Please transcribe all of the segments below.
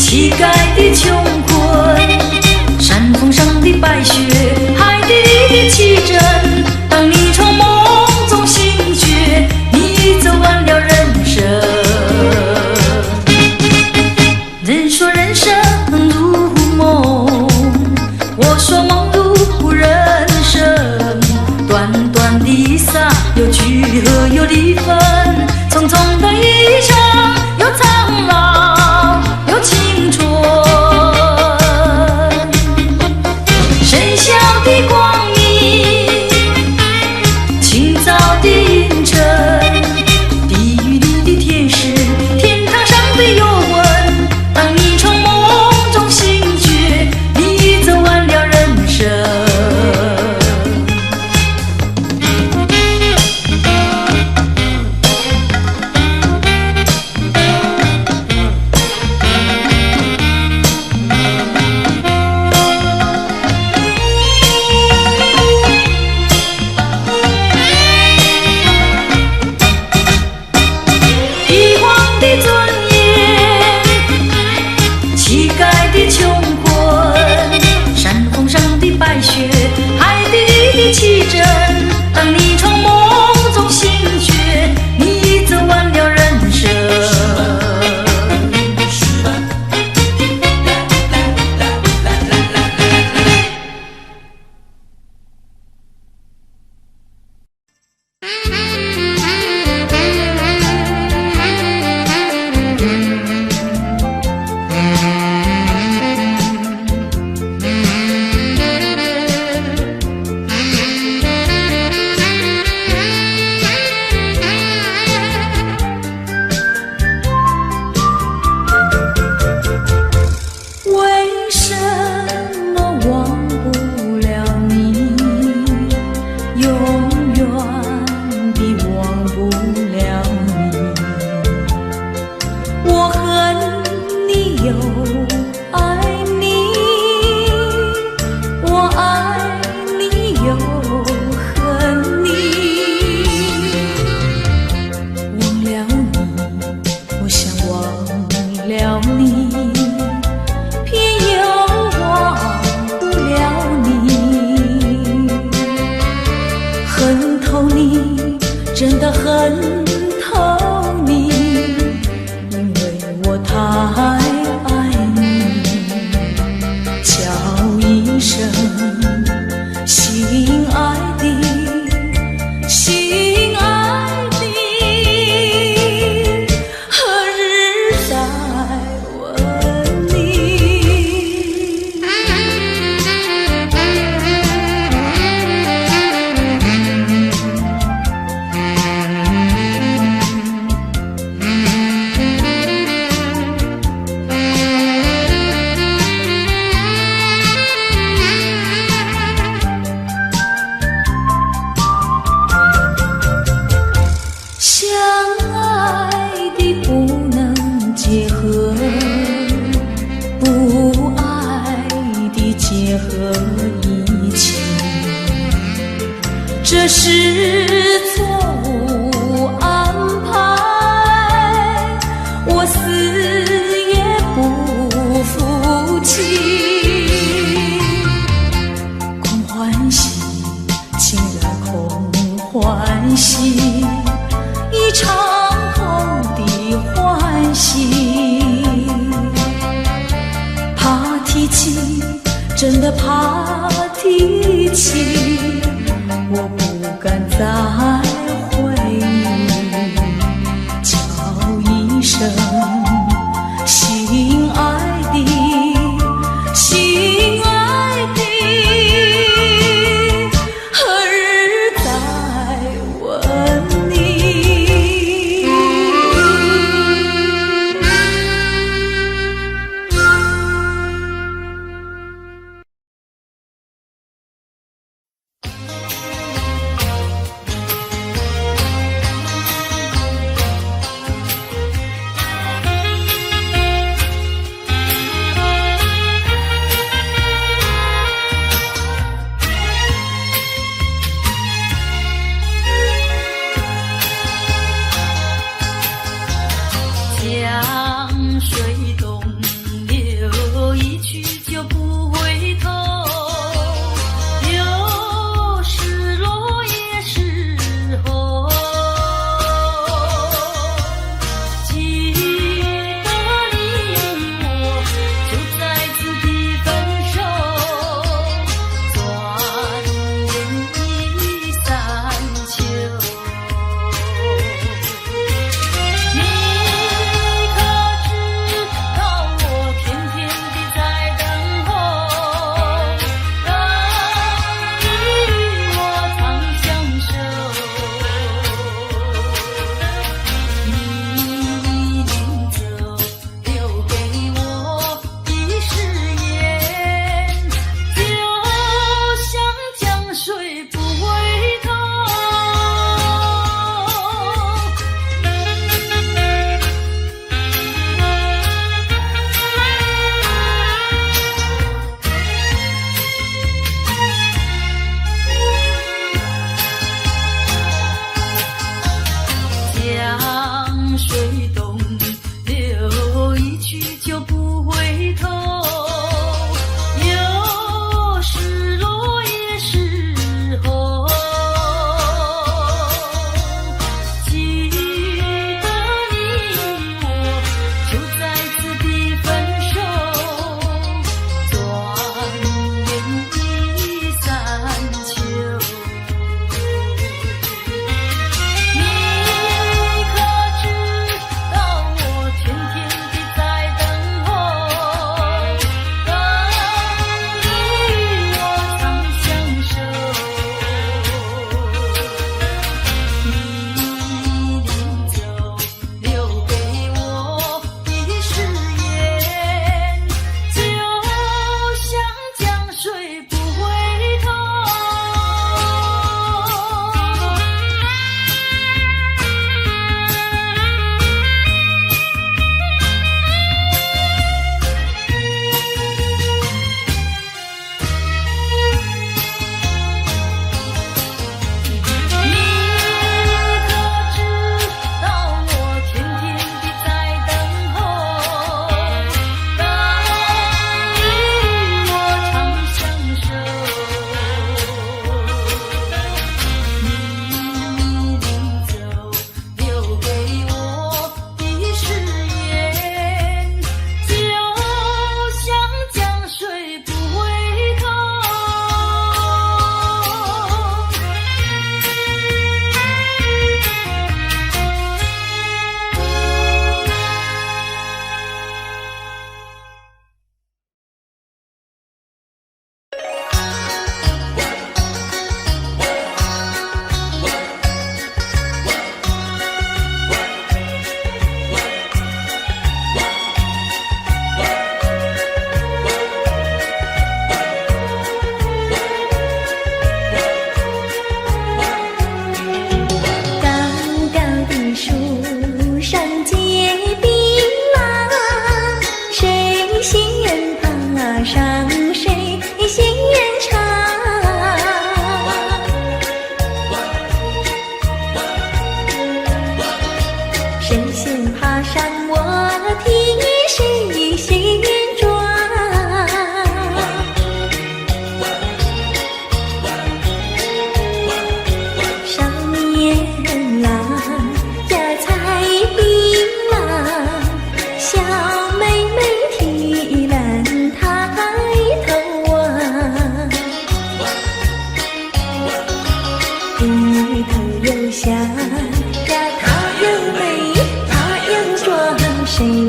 乞丐的穷困，山峰上的白雪，海底里的奇珍。当你从梦中醒觉，你走完了人生。人说人生如梦，我说梦如人生。短短的一刹，有聚合有离分，匆匆的一程，有苍老有青春。深宵的光明，清早的阴沉，地狱里的天使，天堂上的幽魂。当你从梦中醒觉，你走完了人生。海底里的奇珍，当你从梦中醒觉，你走完了人生。真的很透你，因为我太爱你。叫一声心爱的，心爱的，何日再问你？结合一起，这是错误安排，我死也不服气。空欢喜，情来空欢喜，一场空的欢喜，怕提起，真的怕提起，我不敢再回忆。叫一声心爱的，心爱的，何日再问你？江水东流，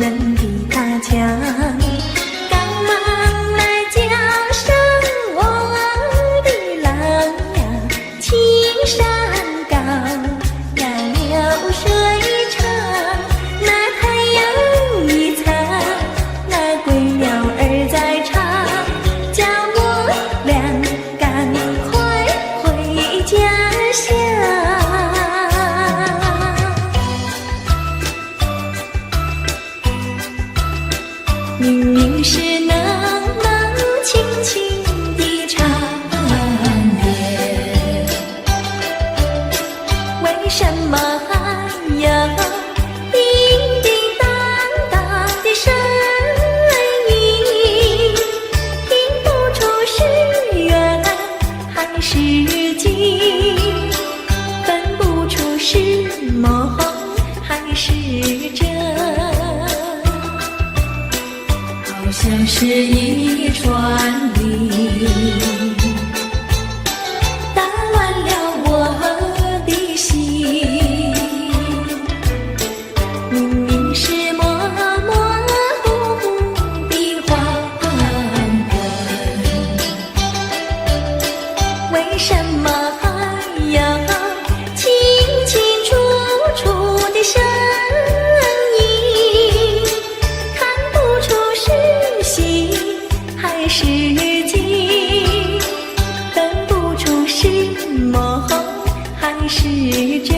能比他强。赶忙来叫声我的郎呀，青山高呀，流水长，那太阳一擦，那归鸟儿在唱，叫我俩赶快回家乡。明明是那么轻轻的唱念，为什么还有叮叮当当的声音？听不出是缘还是景，分不出是梦还是真。好像是一串铃，打乱了我的心。明明是模模糊糊的黄昏，为什么还有清清楚楚的声音？看不出是喜还是惊，分不出是梦还是真。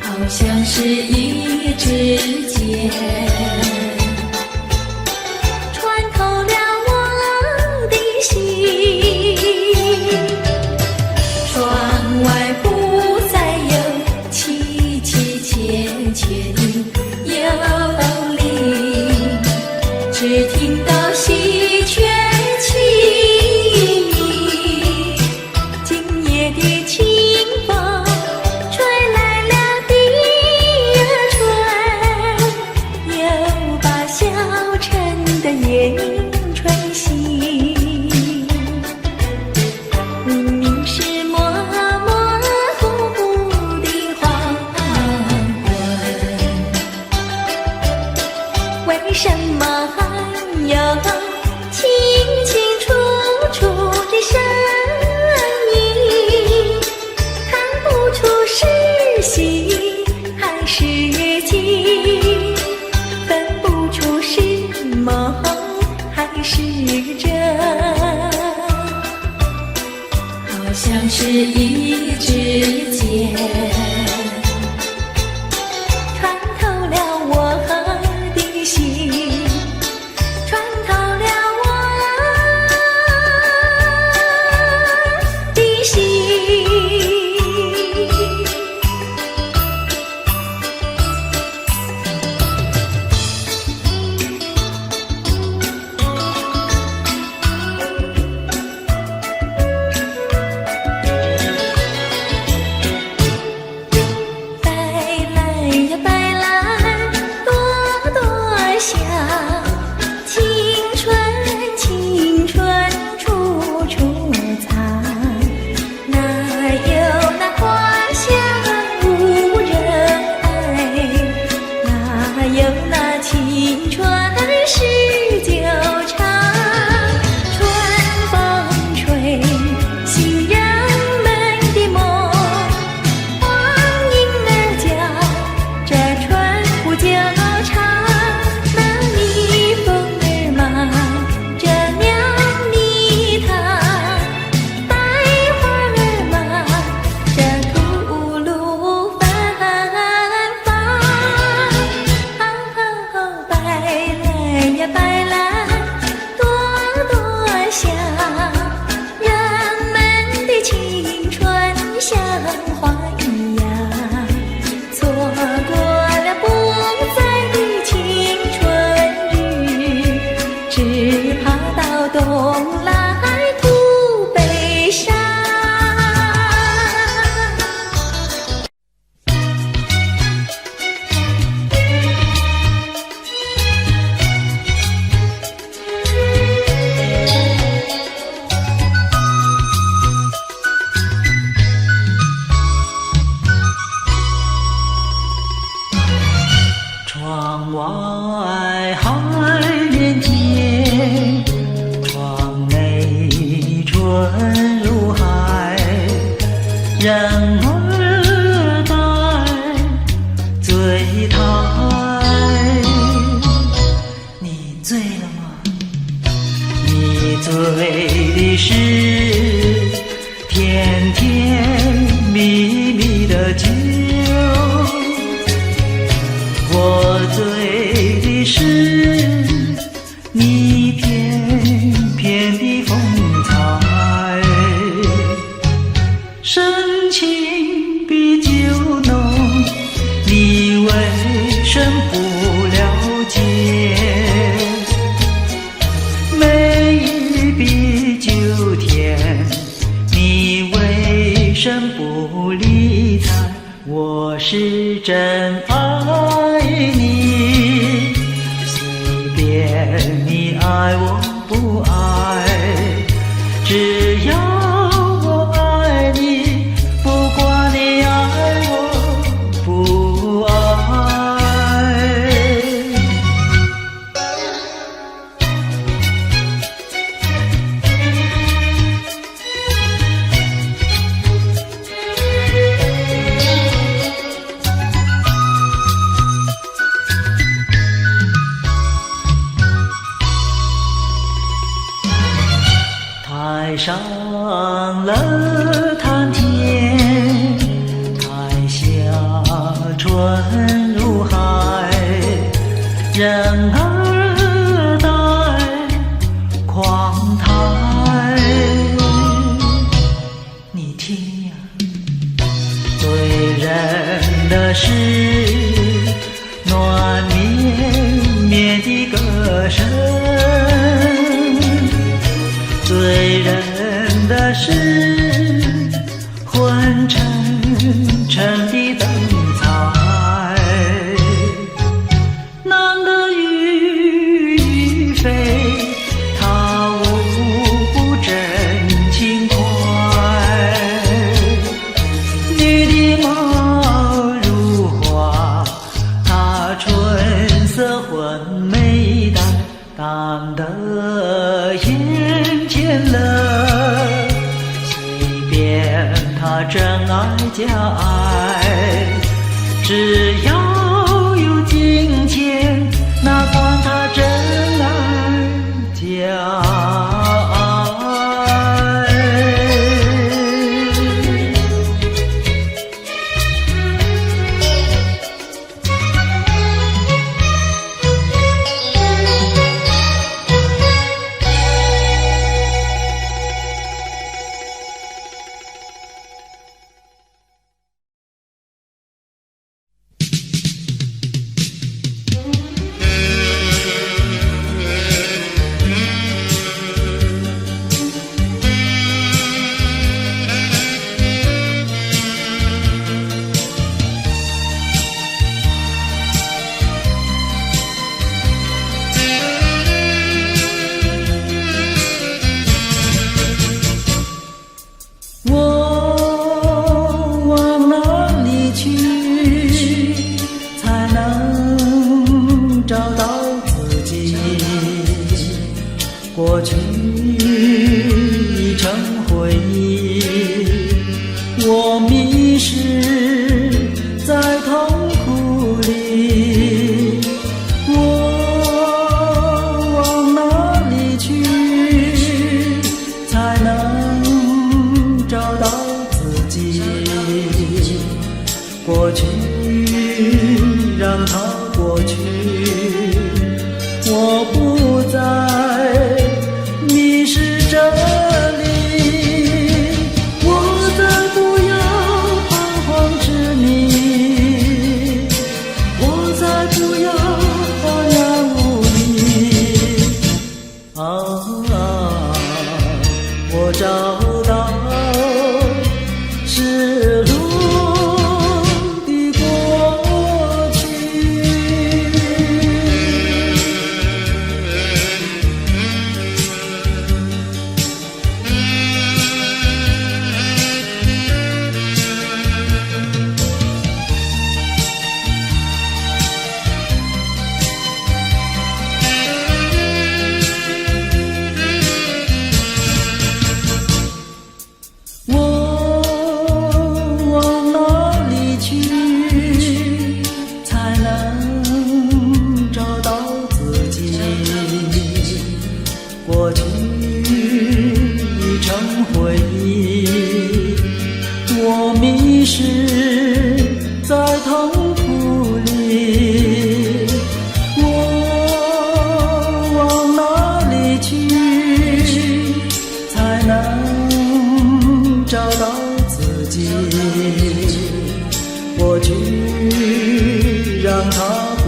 好像是一支箭穿透了我的心，窗外不再有凄凄切切的幽灵，只听到喜鹊轻鸣。今夜的清风吹来了第二春，又把小城的夜吹醒。明明是模模糊糊的黄昏，为什么还有清清楚楚的声音？看不出是喜还是惊，分不出是梦还是真。好像是一支箭穿透了我的心，穿透了我的心。窗外海连天，窗内春如海，人儿待醉台。你醉了吗？你醉的是甜甜蜜蜜的酒，我醉的是你翩翩的风采，深情比酒浓，你为什不了解？美玉比酒甜，你为什不理睬？我是真爱你，随便你爱我不爱，只要我爱你，不管你爱我不爱。台上了谈天，台下春如海，人儿待狂台。你听呀，醉人的是暖绵绵的歌声，醉人的是昏沉沉的灯彩，男的欲飞，他无不真情怀，女的貌如花，她春色昏美淡，淡得眼前了，随便他真爱假爱，只要有金钱，哪管他真爱假爱。过去已成回忆，我迷失在痛苦里，我往哪里去才能找到自己？过去让它过去，我不再迷失这里，我再不要彷徨执迷，我再不要荒凉无理。我找到失落的过去。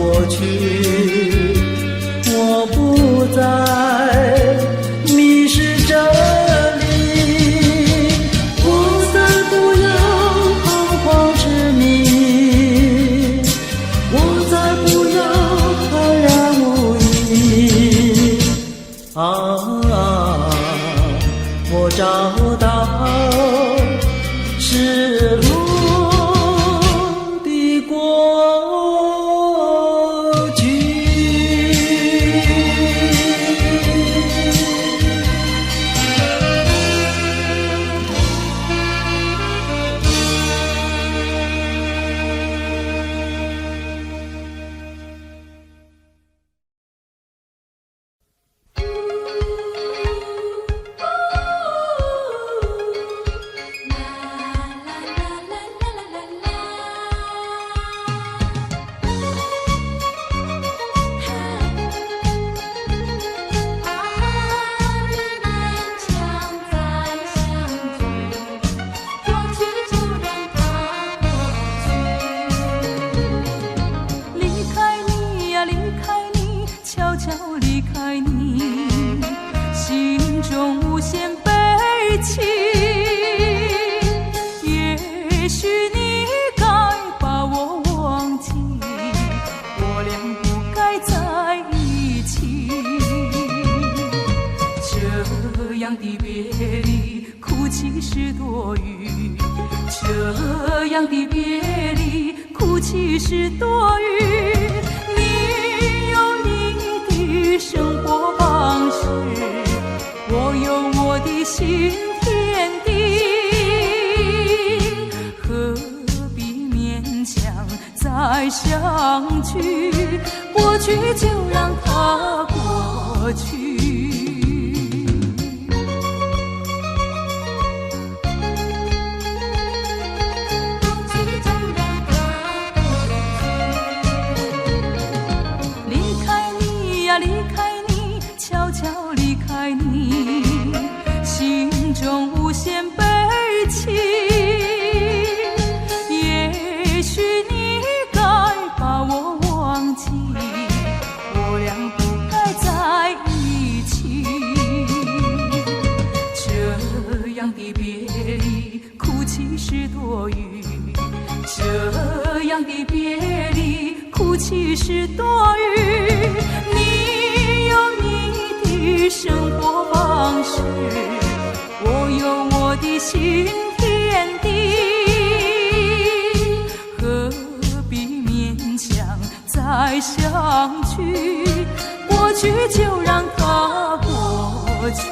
过去，我不再迷失这里，我再不要彷徨执迷，我再不要安然无依。我找到失落的过去。这样的别离，哭泣是多余。你有你的生活方式，我有我的新天地，何必勉强再相聚？过去就让它过去。离开你，悄悄离开你，心中无限悲戚。也许你该把我忘记，我俩不该在一起。这样的别离，哭泣是多余。这样的别离，哭泣是多余。生活方式，我有我的新天地，何必勉强再相聚？过去就让它过去。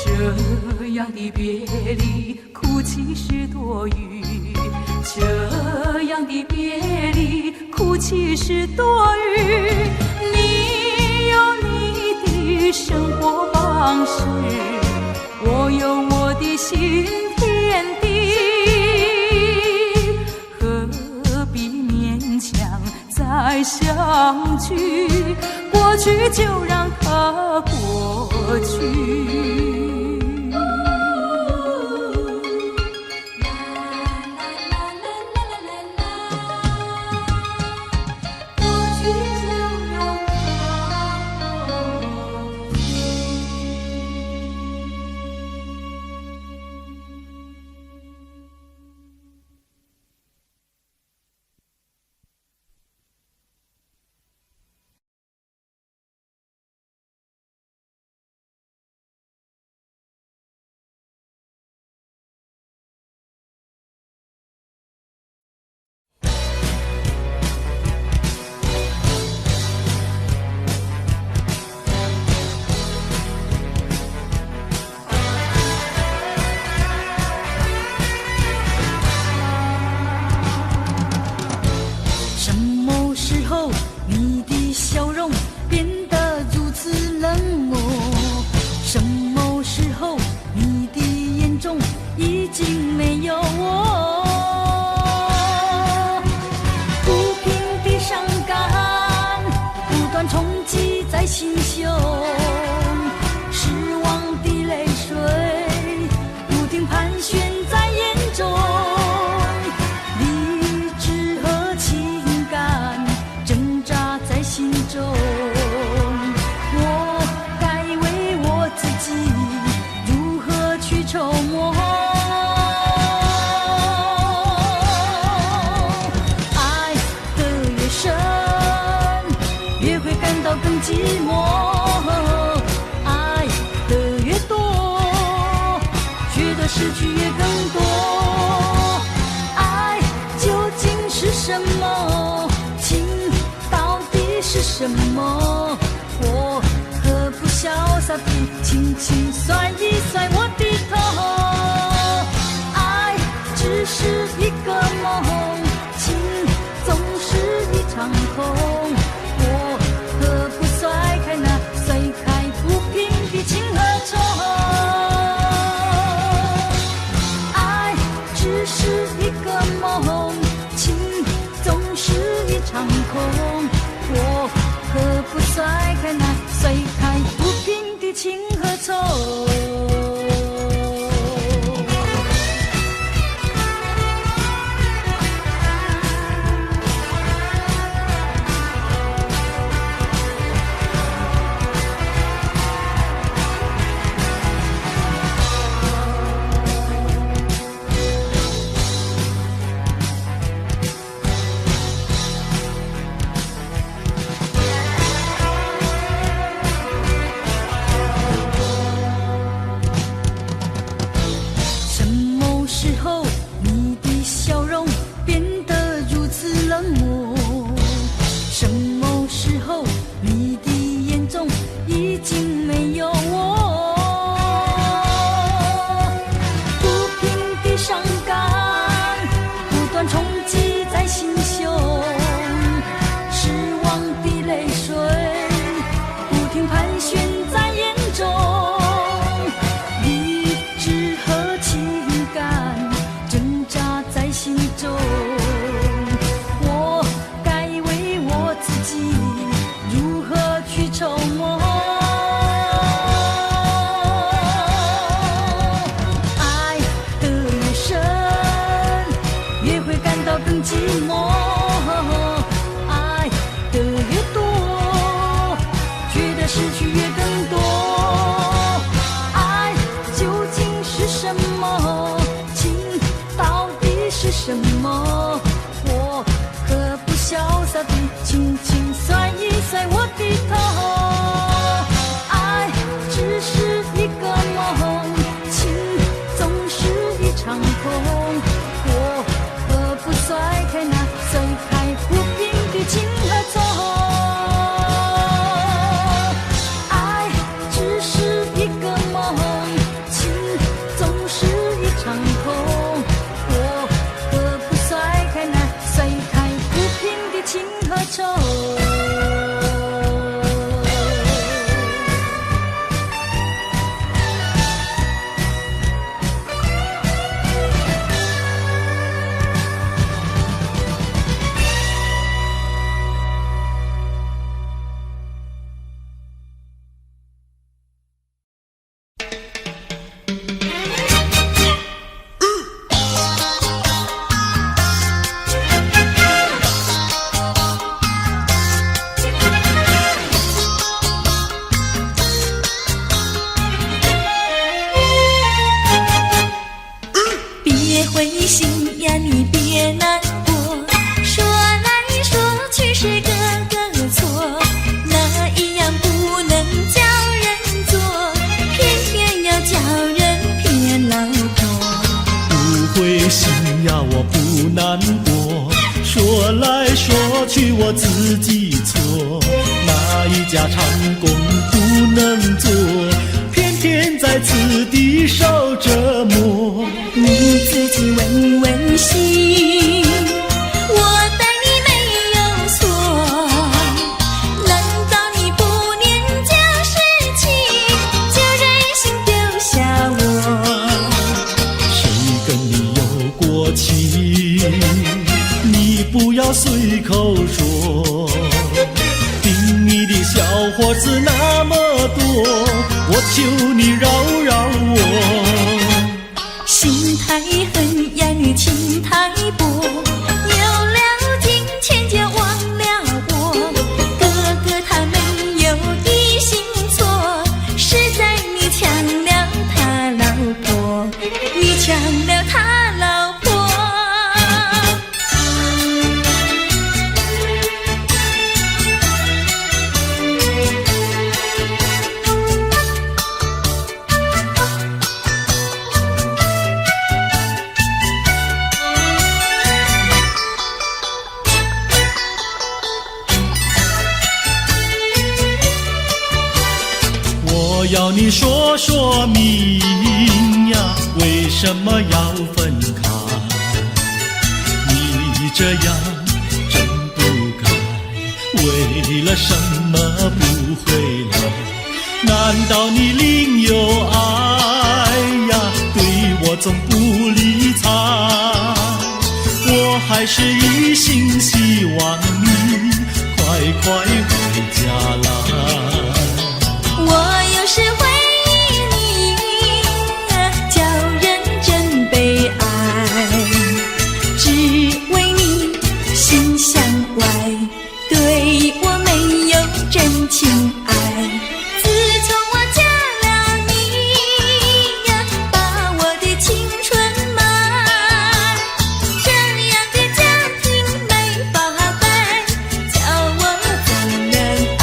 这样的别离，哭泣是多余。这样的别离，哭泣是多余。你有你的生活方式，我有我的新天地，何必勉强再相聚？过去就让它过去。已经没有我。不平的伤感不断冲击在心胸，失望的泪水不停盘旋在眼中，理智和情感挣扎在心中。我该为我自己如何去筹谋？爱的越深，越会感到更寂寞。爱的越多，觉得失去也更多。爱究竟是什么？情到底是什么？我何不潇洒地轻轻甩一甩我的头？爱只是一个梦，情总是一场空。我何不甩开那甩开不平的情和愁？爱只是一个梦，情总是一场空。我何不甩开那甩开不平的情和愁？什么时候你的笑容变得如此冷漠？什么时候你的眼中已经没有我？不平的伤感不断冲击在心胸，失望的泪水不停盘旋在眼中，理智和情感挣扎在心中。我该为我自己如何去筹谋？爱的越深，越会感到更寂寞。爱的越多，觉得失去也更多。爱究竟是什么？情到底是什么？我何不潇洒地轻轻甩一甩我的头？爱只是一个梦，情总是一场空。我何不甩开那甩开不平的情和愁？爱只是一个梦，情总是一场空。我何不甩开那甩开不平的情和愁？别灰心呀，你别难过，说来说去是个个错，那一样不能叫人做，偏偏要叫人偏老婆。不灰心呀，我不难过，说来说去我自己错，哪一家长工不能做，偏偏在此地受折磨。你自己问问心，我待你没有错，难道你不念旧事情，就忍心丢下我？不要随口说。听你的小伙子那么多，我求你饶饶我。心太狠呀，你情太薄，有了金钱就忘了我。哥哥他没有一心错，是在你抢了他老婆，你抢了他老婆。我要你说说明呀，为什么要分开？你这样真不该，为了什么不回来？难道你另有爱呀？对我总不理睬，我还是一心希望你快快回家来。我有时回忆你，叫人真悲哀，只为你心向外，对我没有真情爱。自从我嫁了你呀，把我的青春卖，这样的家庭没法办，叫我怎能爱？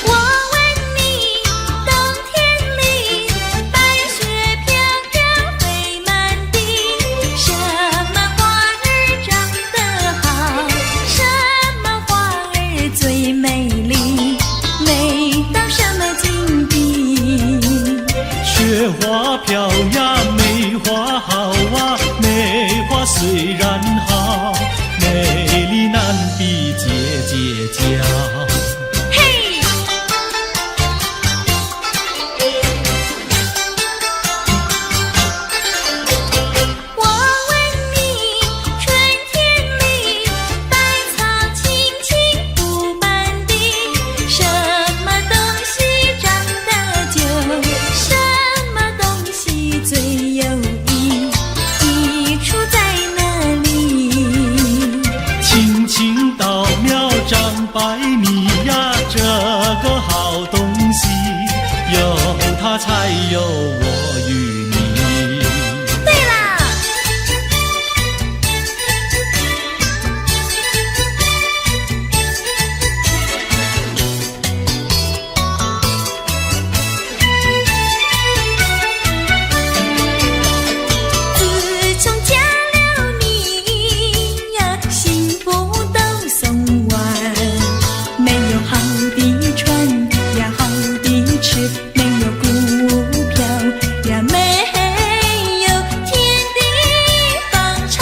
我问你，冬天里白雪飘飘飞满地，什么花儿长得好，什么花儿最美丽，美到什么境地？雪花飘呀，梅花好啊，梅花虽然好，美丽难比姐姐娇。嘿，我问你，春天里百草青青布满地，什么东西长得久，什么东西最有益，益处在哪里？青青稻苗长百米呀，这个好东西，有它才有我与你。对啦，自从嫁了你呀，幸福都送完，没有好的穿呀，好的吃，没有股票呀，没有天地房产，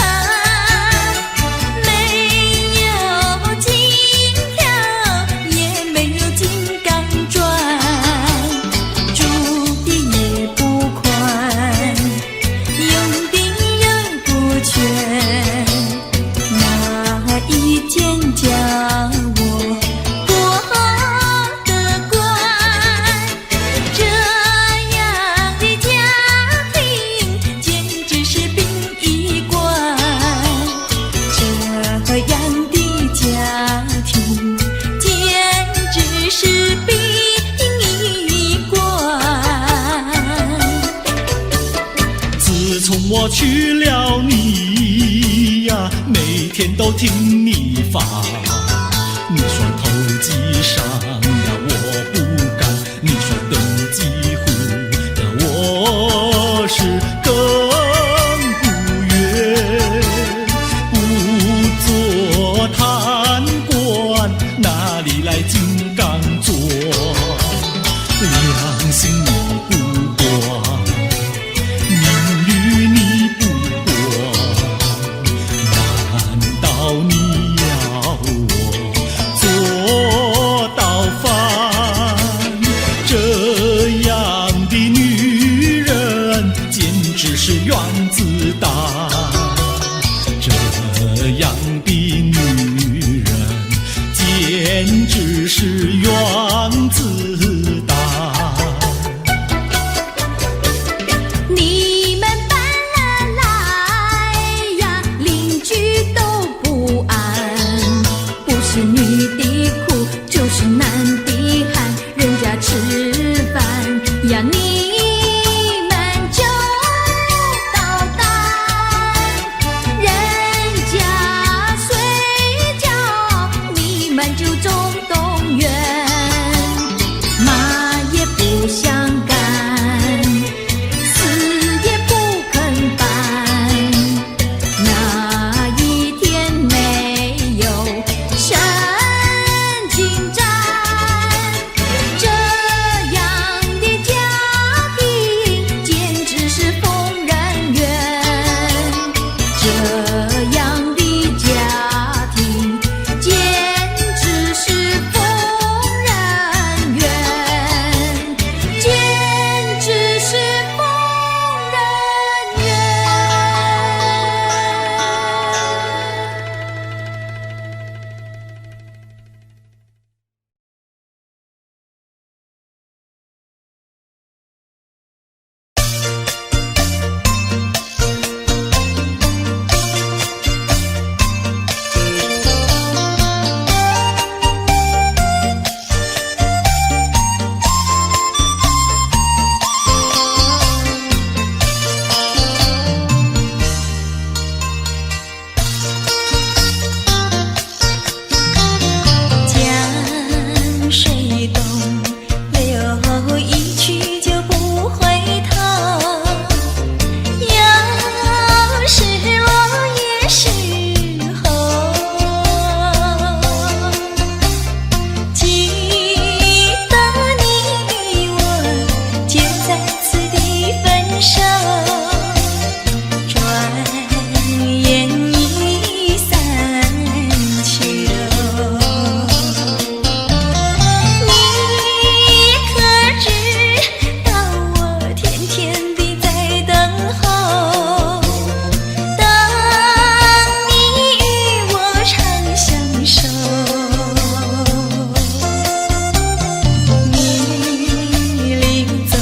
没有金条，也没有金刚钻，住的也不宽，用的又不全，哪一件叫我过得惯？这样的家庭简直是殡仪馆，这样的家庭简直是殡仪馆。自从我娶了你呀，每天都听你发。你说投机商呀，我不干；你说登记户呀，我是更不愿。不做贪官，哪里来金刚座？良心你不管，名誉你不管，是原子弹。这样的女人简直是原子弹。你们搬了来呀，邻居都不安，不是女的苦，就是男的寒，人家吃饭呀，你们就捣蛋，人家睡觉，你们就总动员，骂也不想干，死也不肯搬。那一天没有神经战，这样的家庭简直是疯人院，这样的家庭简直是疯人院，简直是疯人院。江水东流一去就不回头，要是落叶时候，记得你我就在此地分手，转眼已三秋。你可知道我天天地在等候，等你与我长相守。你临走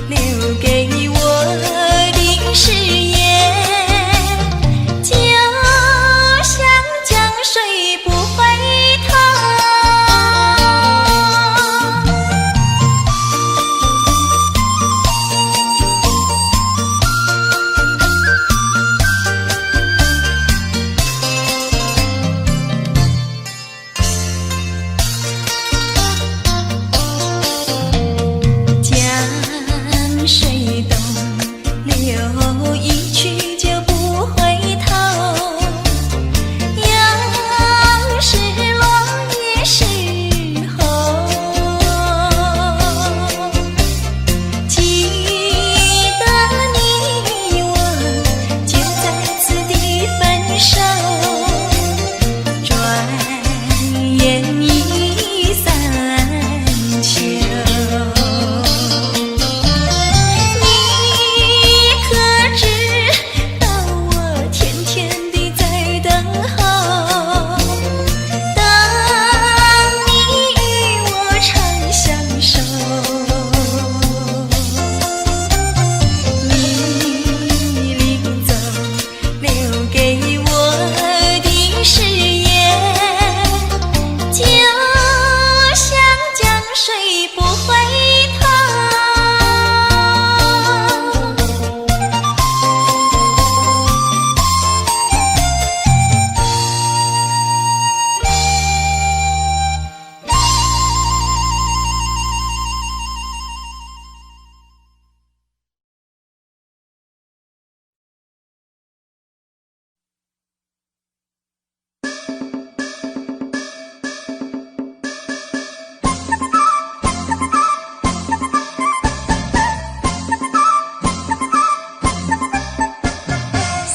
留给我的誓言，就像江水不回头。江水东流一去就不回头，要是落叶时候，记得你我就在此地分手，转眼已三秋。你可知道我天天地在等候，等你与我长相守。你临走留给我的誓言，就像江水不回头。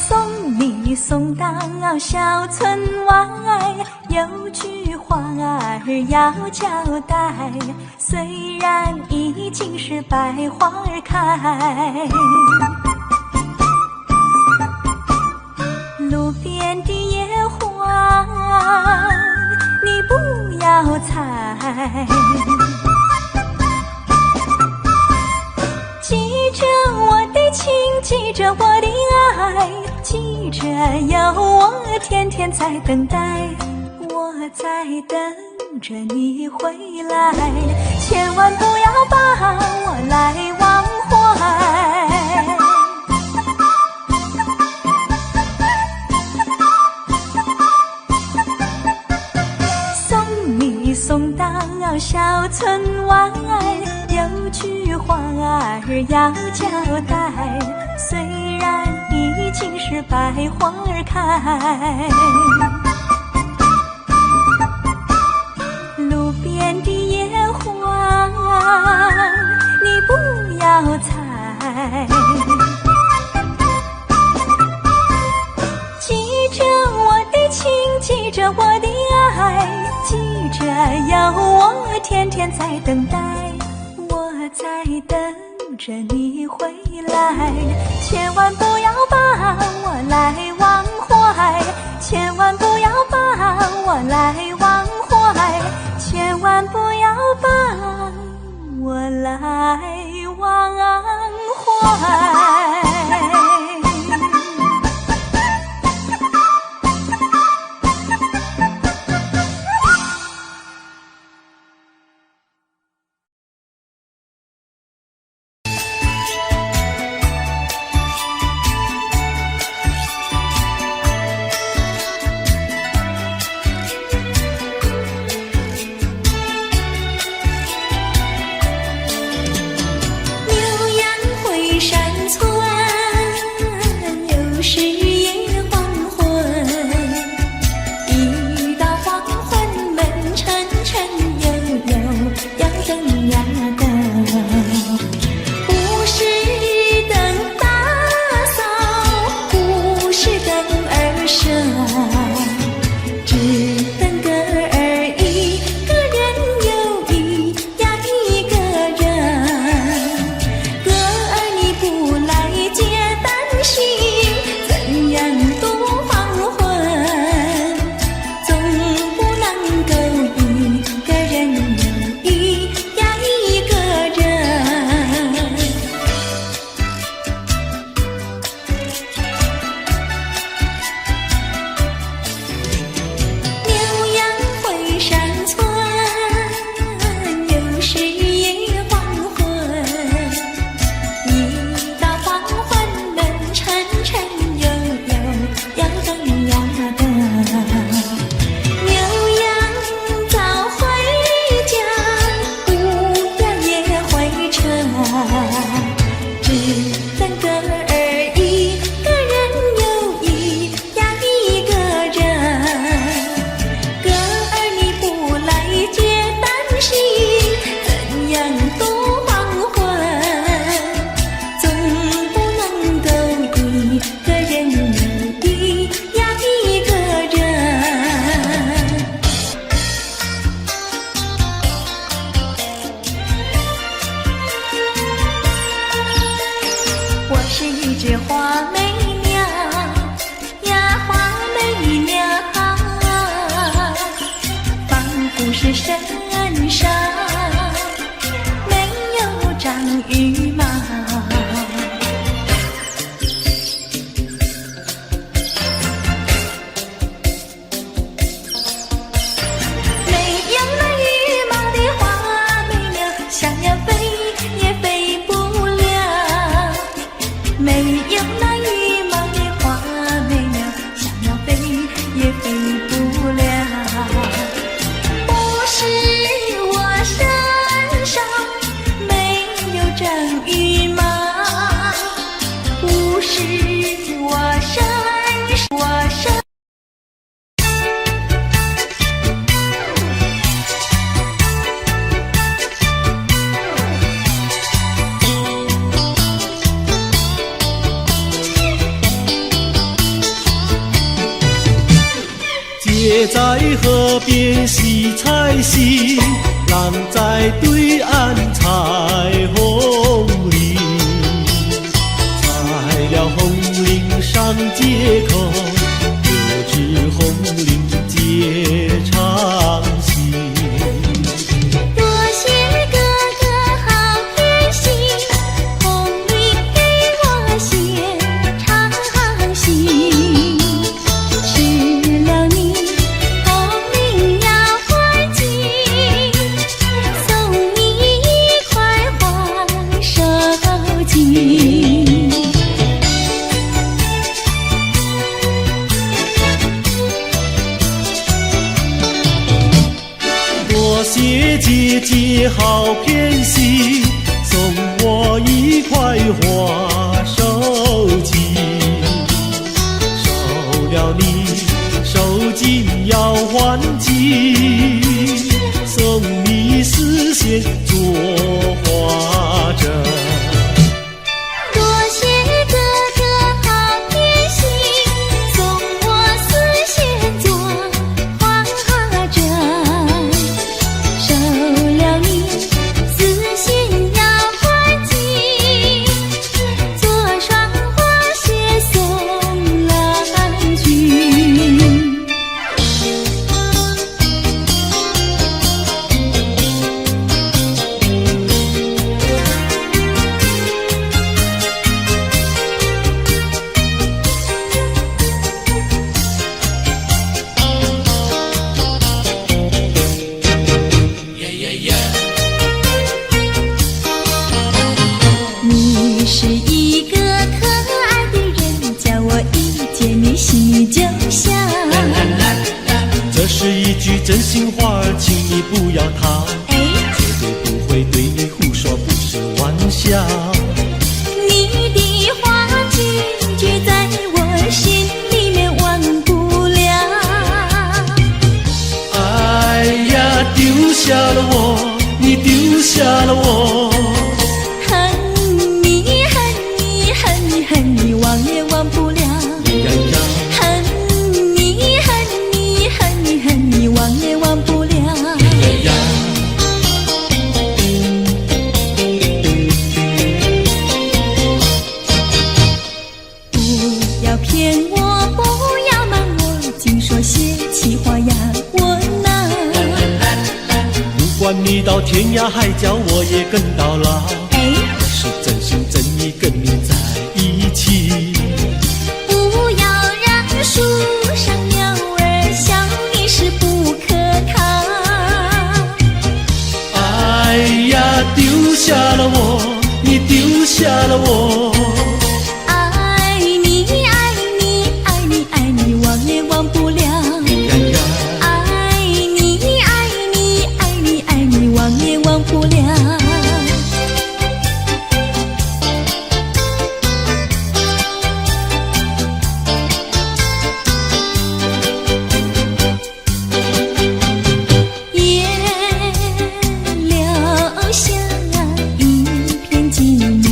送你送到小村外，有句话儿要交代，虽然已经是百花儿开，要猜。记着我的情，记着我的爱，记着有我天天在等待，我在等着你回来，千万不要把我来忘怀。送你送到小村外，有句话儿要交代，虽然已经是百花开，路边的野花你不要采，记着我的情，记着我的爱，记着有我天天在等待，我在等着你回来，千万不要把我来忘怀，千万不要把我来忘怀，千万不要把我来忘怀。姐在河边洗菜洗，浪在对岸采红菱。采了红菱上街口，可知红菱结长情。境。多谢姐姐好偏心，送我一块花手巾。收了你，手巾要还紧，送你丝线做花针。多谢哥哥好贴心，送我丝线做花针。收了你，丝线要还紧，做双花鞋送郎君。你是一个可爱的人，叫我一见你心里就想。这是一句真心话儿，请你不要逃，哎，绝对不会对你胡说，不是玩笑。你的话句句在我心里面忘不了。哎呀，丢下了我，你丢下了我。恨你恨你恨你恨你，忘也忘不了。恨你恨你恨你恨你，忘也忘不了。不要骗我，不要瞒我，净说些气话呀我呐。不管你到天涯海角，我也跟到老。哎，是真心真意跟你在一起。不要让树上鸟儿笑你是不可逃。哎呀，丢下了我，你丢下了我。爱你爱你爱你爱你，忘也忘不了。爱你爱你爱你爱你，忘也忘不了。也留下一片寂寞。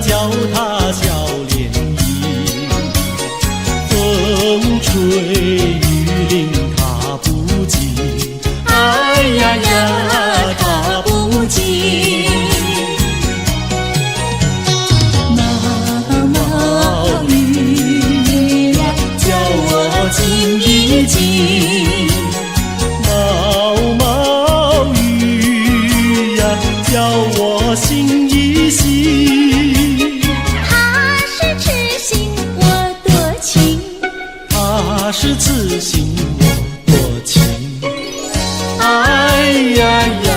脚踏小涟漪，风吹雨淋它不尽，哎呀呀它不尽。毛毛雨呀，叫我静一静。毛毛雨呀，叫我醒一醒。他是痴心我多情，他是痴心我多情。哎呀呀，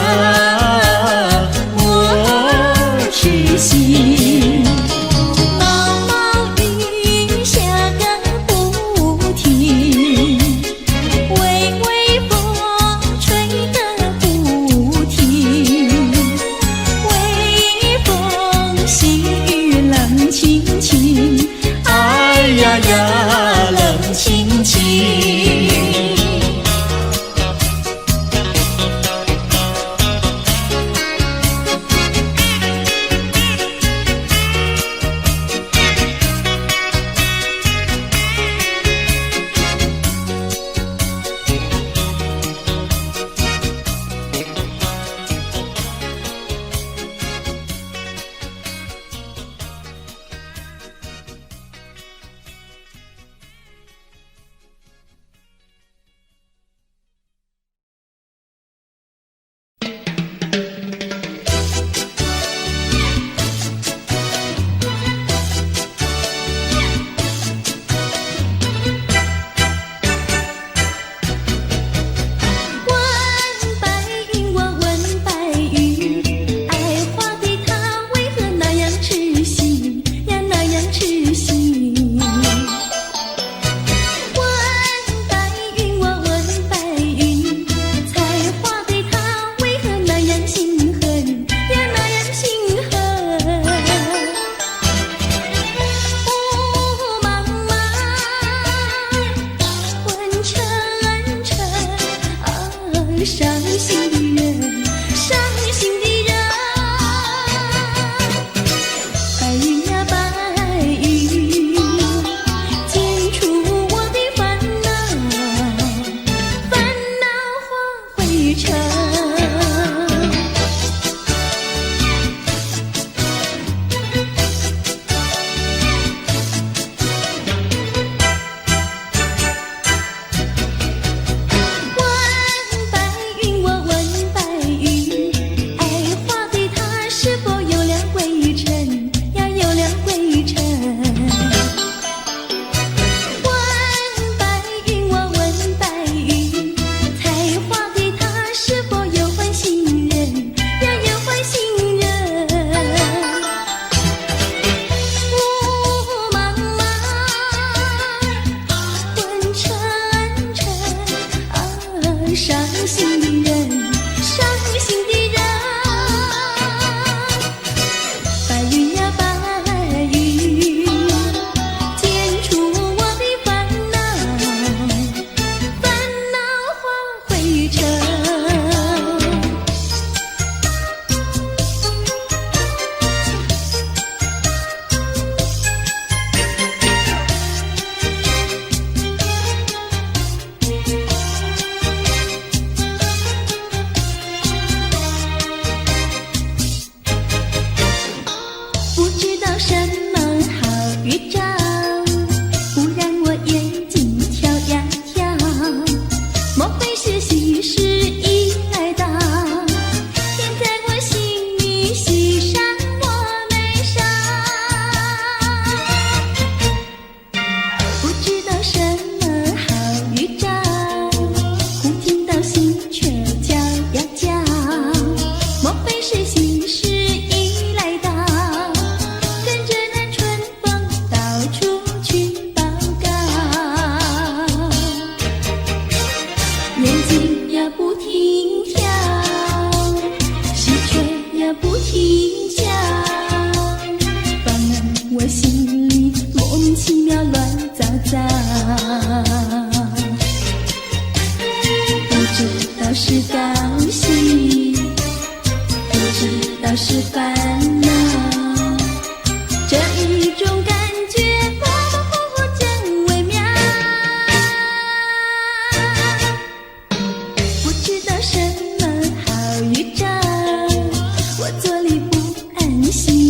我痴心。毛毛雨下个不停，微微风吹个不停，微风细雨冷清清，哎呀呀，冷清清。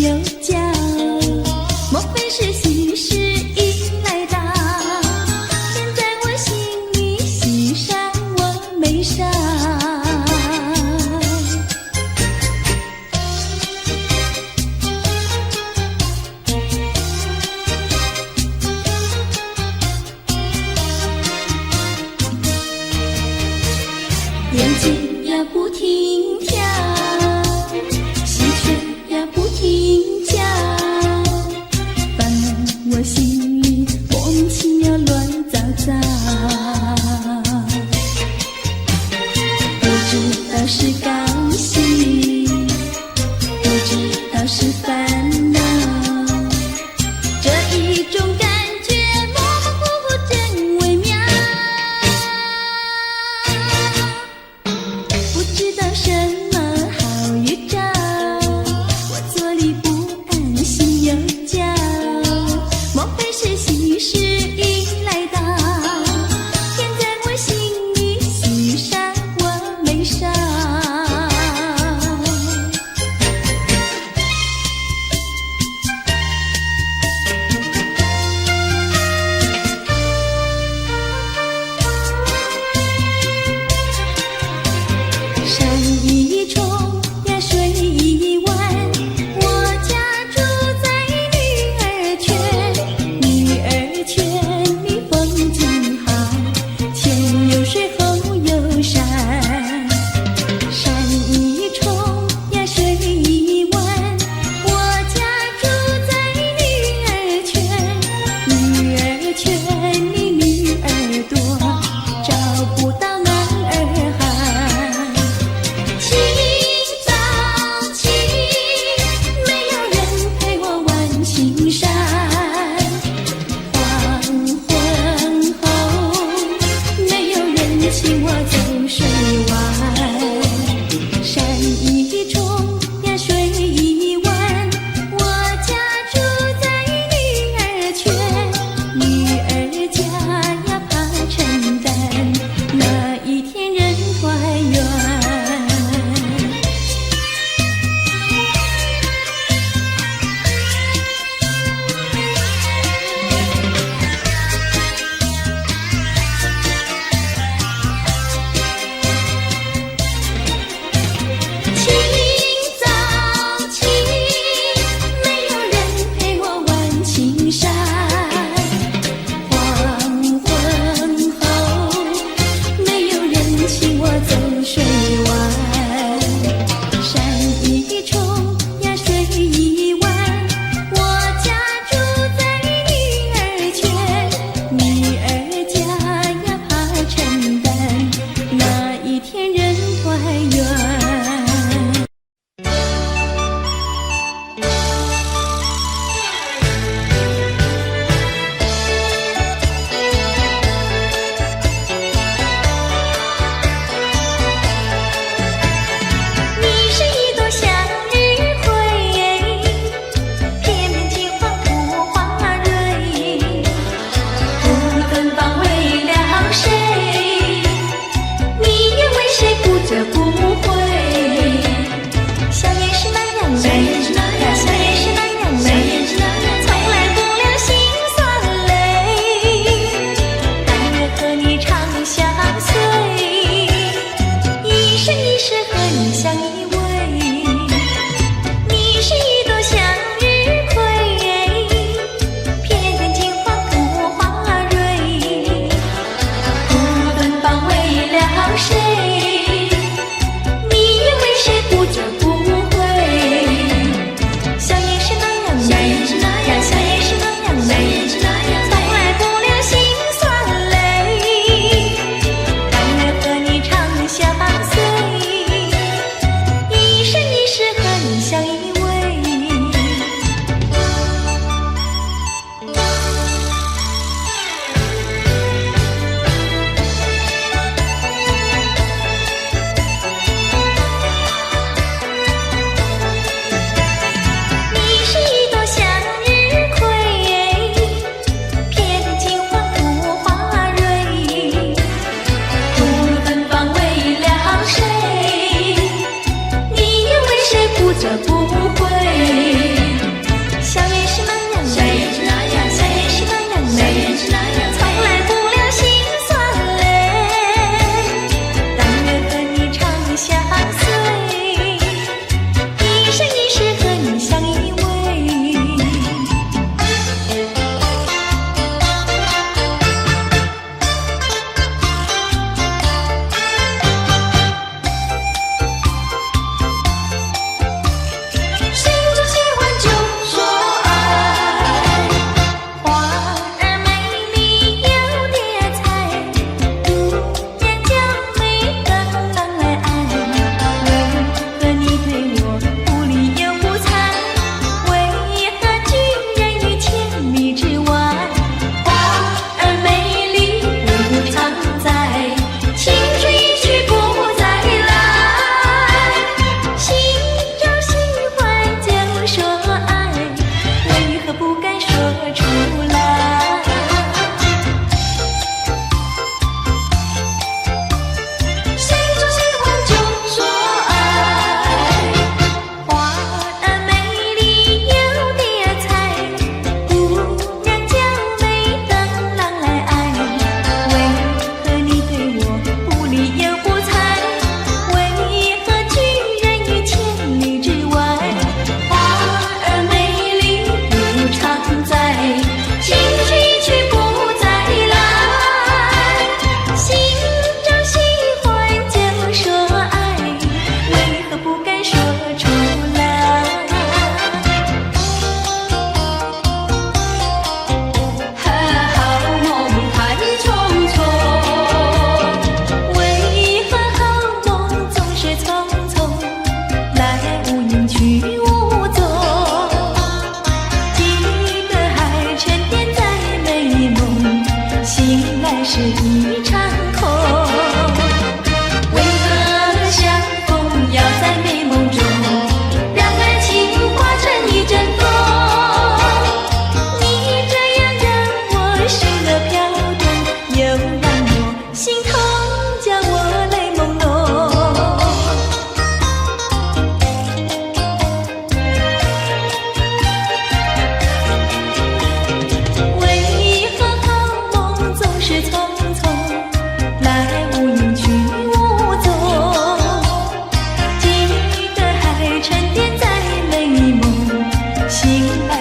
有脚，莫非是喜事已来到？现在我心里喜上我眉梢。眼睛呀不停跳，喜鹊呀不停叫。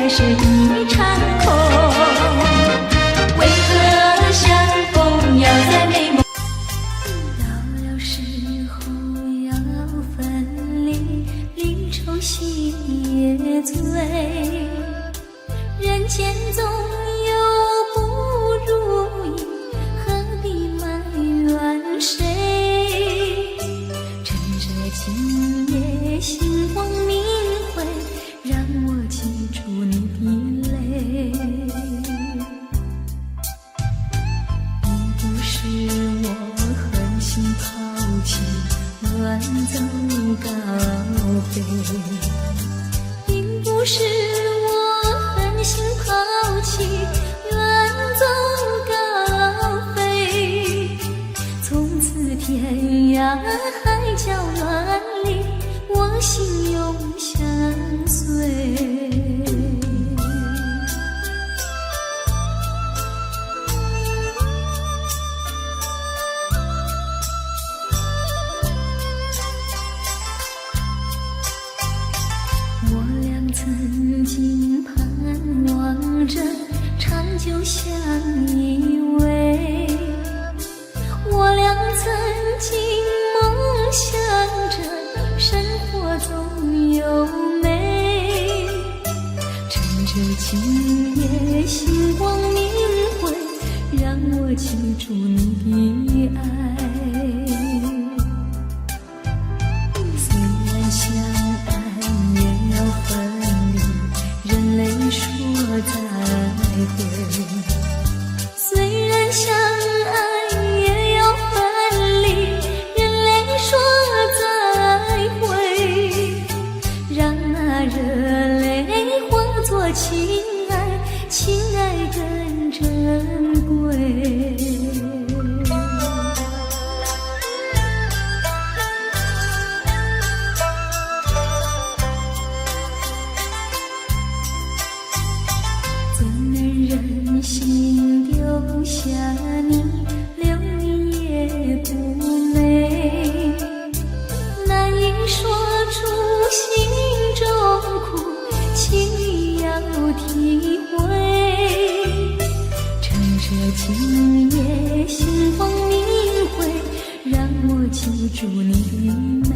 来是一场空。为何相逢要在美梦？到了时候要分离，离愁心也醉。人间总有不如意，何必埋怨谁？趁着今夜星光明辉，让我记住你的泪。并不是我狠心抛弃，远走高飞，并不是我狠心抛弃，远走高飞。从此天涯海角远离，我心永相随。我俩曾经盼望着长久相依偎，我俩曾经梦想着生活总有美。趁着今夜星光明辉，让我记住你的爱。虽然相爱也要分离，人类说再会。虽然相爱也要分离，人类说再会。让那热泪化作情爱，情爱更珍贵。怎能忍心丢下你，留你也不美。难以说出心中苦，请你要体会。趁着今夜星光明辉，让我记住你的美。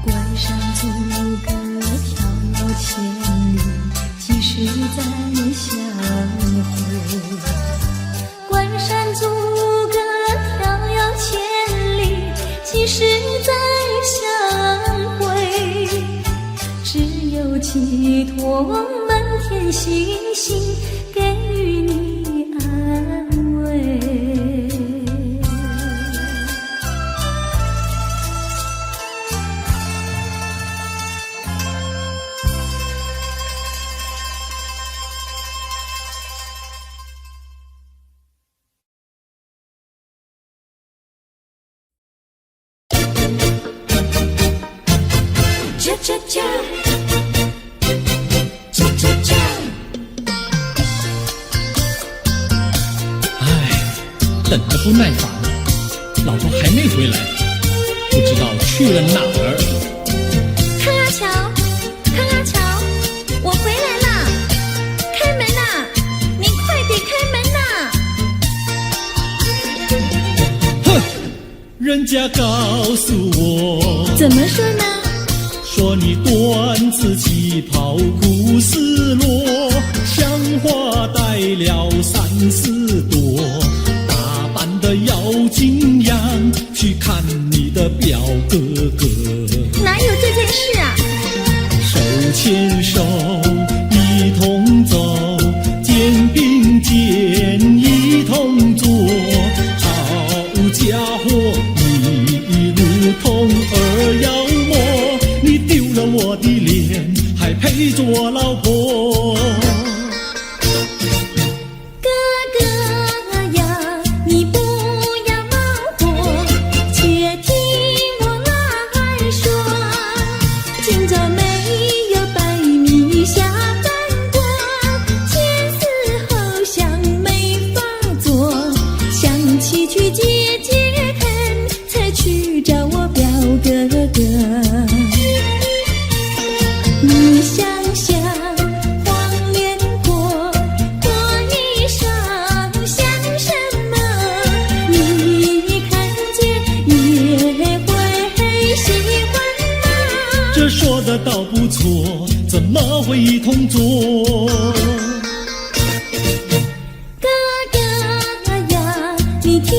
关上阻隔迢遥千里，即使再相会。关山阻隔迢遥千里，即使再相会。只有寄托满天星星，给予你安慰。啾啾啾啾啾。唉，等得不耐烦，老婆还没回来，不知道去了哪儿。康阿乔，康阿乔，我回来啦！开门呐！你快点开门呐！哼，人家告诉我，怎么说呢？说你短子旗袍苦丝罗，像花戴了3、4朵，打扮得妖精样，去看你的表哥哥。哪有这件事啊？手牵手一同走，肩并肩一同坐，好家伙，你如同儿妖魔，你丢了我的脸，还陪着我老婆。哥哥呀，你不要恼火，且听我来说。今朝没有白米下饭锅，前思后想没法做，想起去解解恨，才去找我表哥哥。这说的倒不错，怎么会一同做？哥哥呀，你听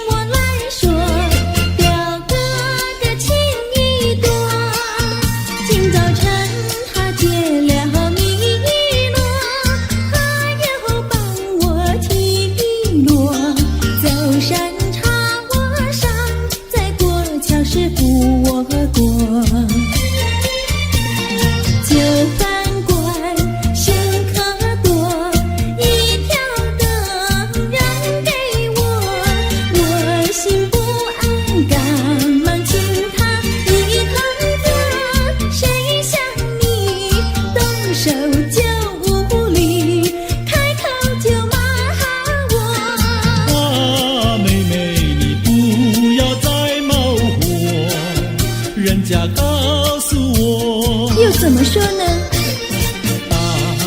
我来说，表哥的情意多。今早晨他结了米罗，他又帮我提罗，走山茶我上，再过桥是扶我过。就饭馆生可多，一条灯让给我，我心不安，赶忙请他一同坐。谁想你动手就无理，开口就骂我。啊，妹妹，你不要再冒火，人家告诉我，又怎么说呢？打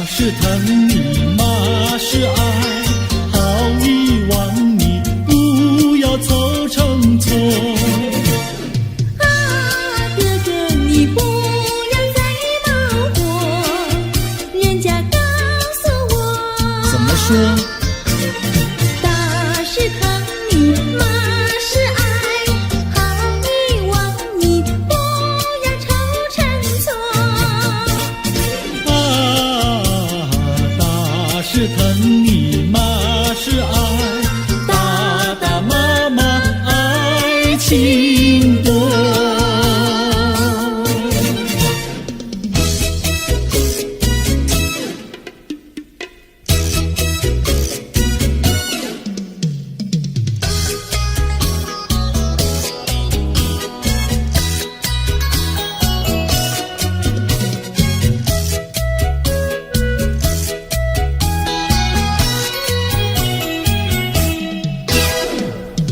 是疼你，骂是爱，好意望你不要凑成错。啊，哥哥你不要再冒火，人家告诉我。怎么说？打是疼你，骂是爱，好意望你不要凑成错。啊，打是疼你，骂是爱，打打骂骂爱情多。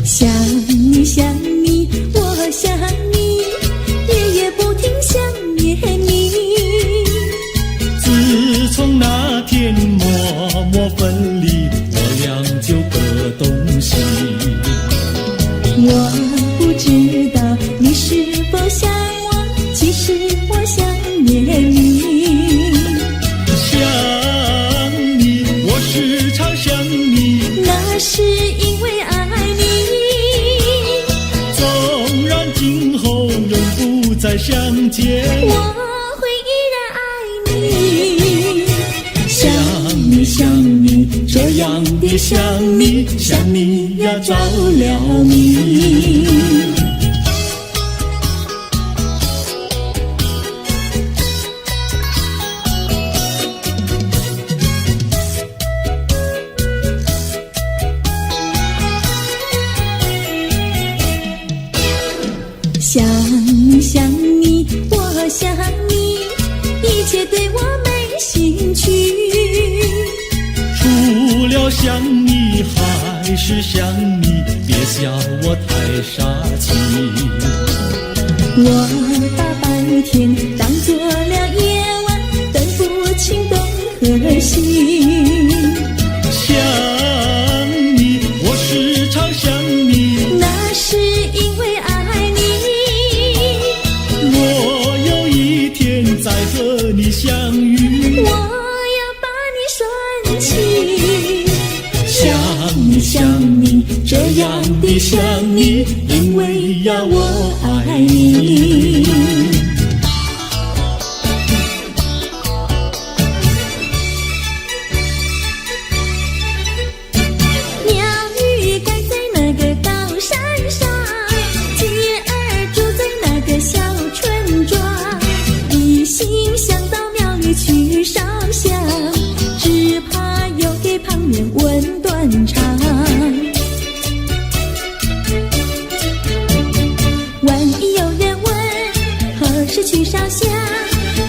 想你想你，我想你，夜夜不停想念你。自从那天默默分离，我俩就各东西。我不知道你是否想我，其实我想念你。想你，我时常想你，那是因为爱你。纵然今后永不再相见，我会依然爱你。想你想你，这样的想你，想你呀着了迷。想你想你，我想你，一切对我没兴趣。除了想你还是想你，别笑我太傻气。我把白天当作了夜晚，分不清东和西。想你，我时常想你，那是因为爱你。我有一天再和你相遇，我要把你拴起。想你想你，这样的想你，因为呀我爱你。鸟语盖在那个高山上，鸡儿住在那个小村庄。一心想到庙里去烧香，只怕又给旁人问断肠。万一有人问何时去烧香，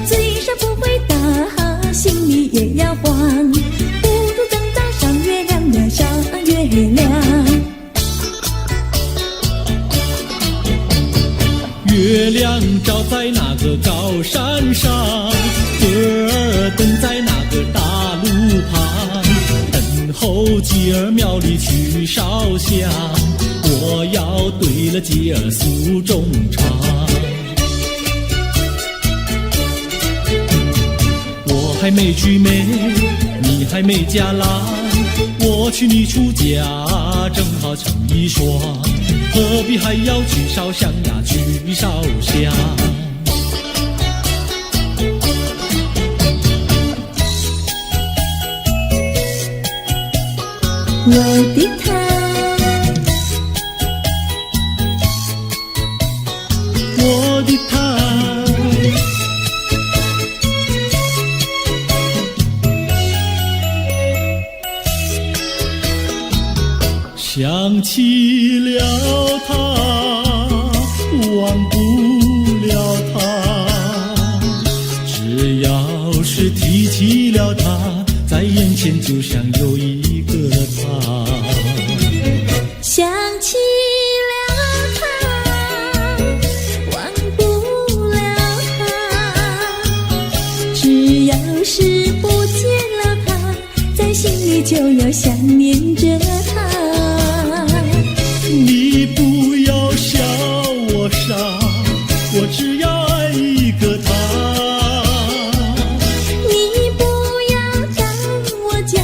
嘴上不回答，心里也要慌。不如等到上月亮的上月亮。月亮照在那个高山上，歌儿等在那个大路旁，等候鸡儿庙里去烧香，我要对了鸡儿诉衷肠。还没娶媒，你还没嫁来，我娶你出嫁，正好成一双，何必还要去烧香呀，去烧香？我的他，我的他，想起了他，忘不了他，只要是提起了他，在眼前就像有一个他。想起了他，忘不了他，只要是不见了他，在心里就要想念着他。你不要笑我傻，我只要爱一个他。你不要当我假，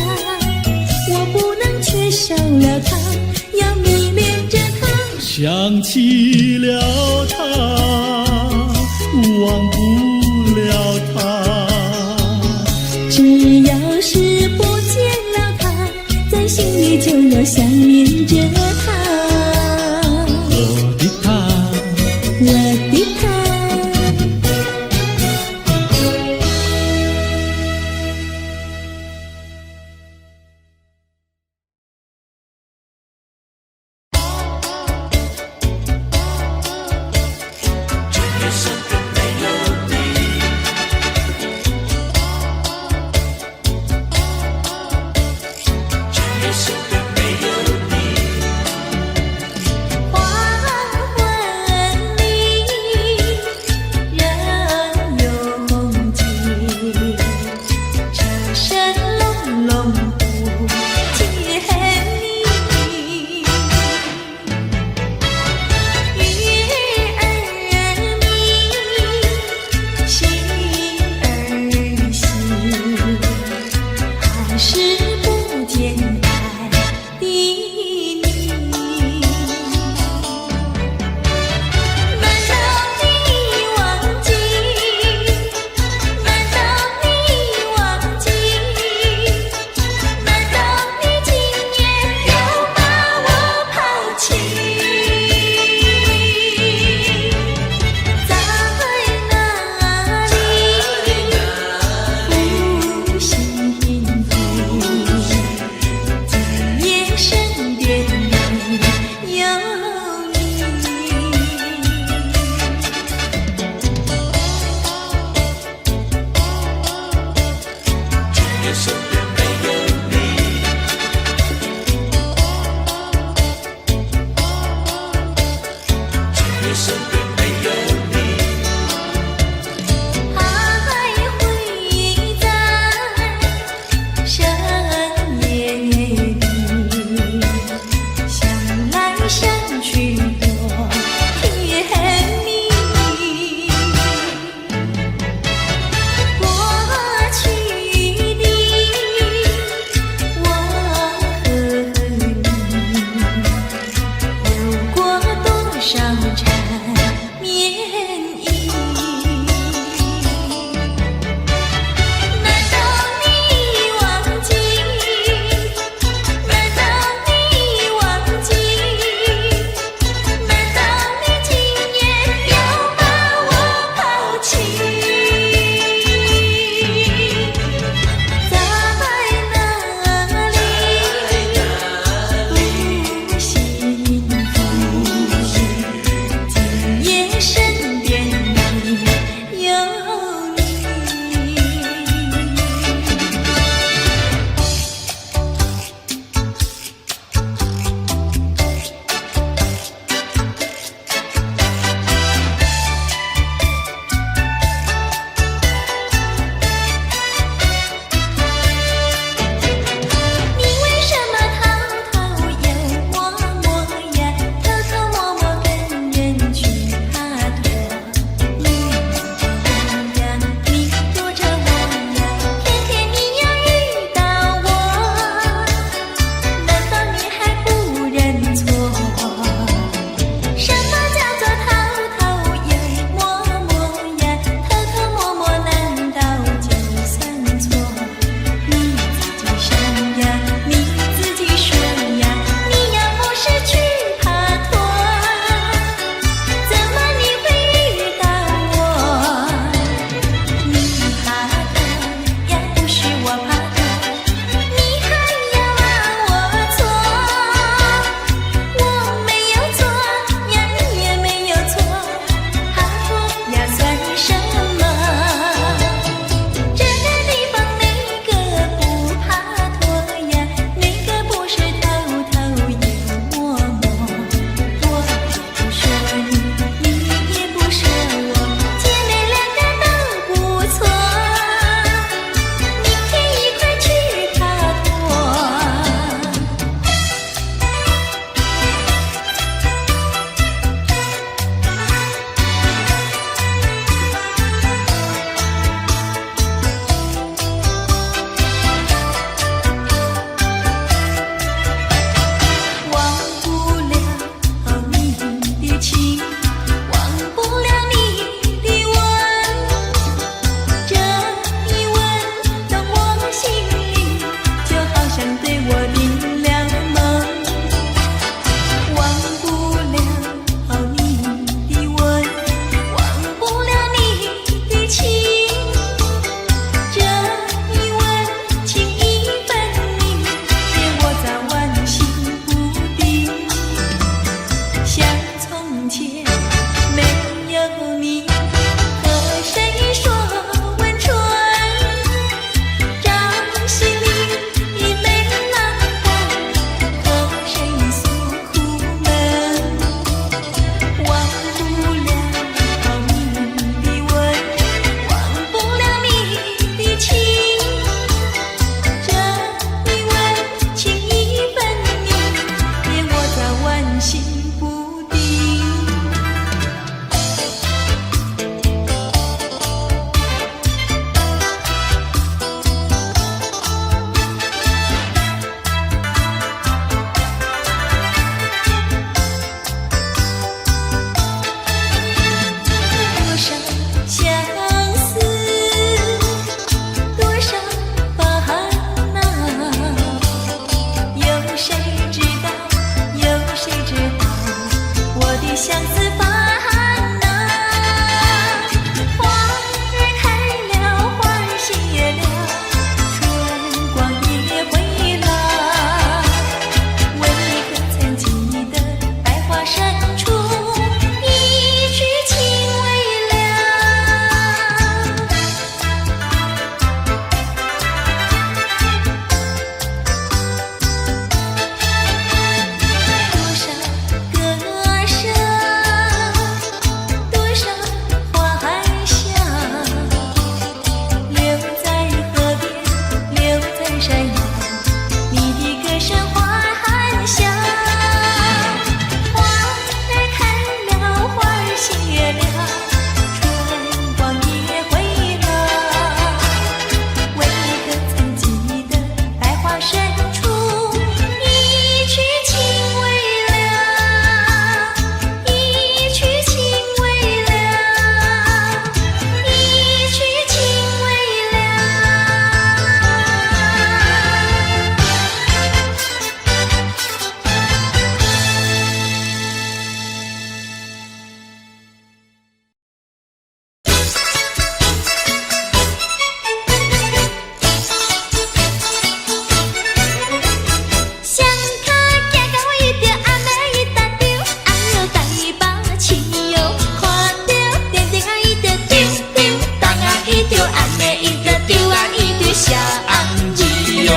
着暗暝伊着丢啊，伊着写红字哟。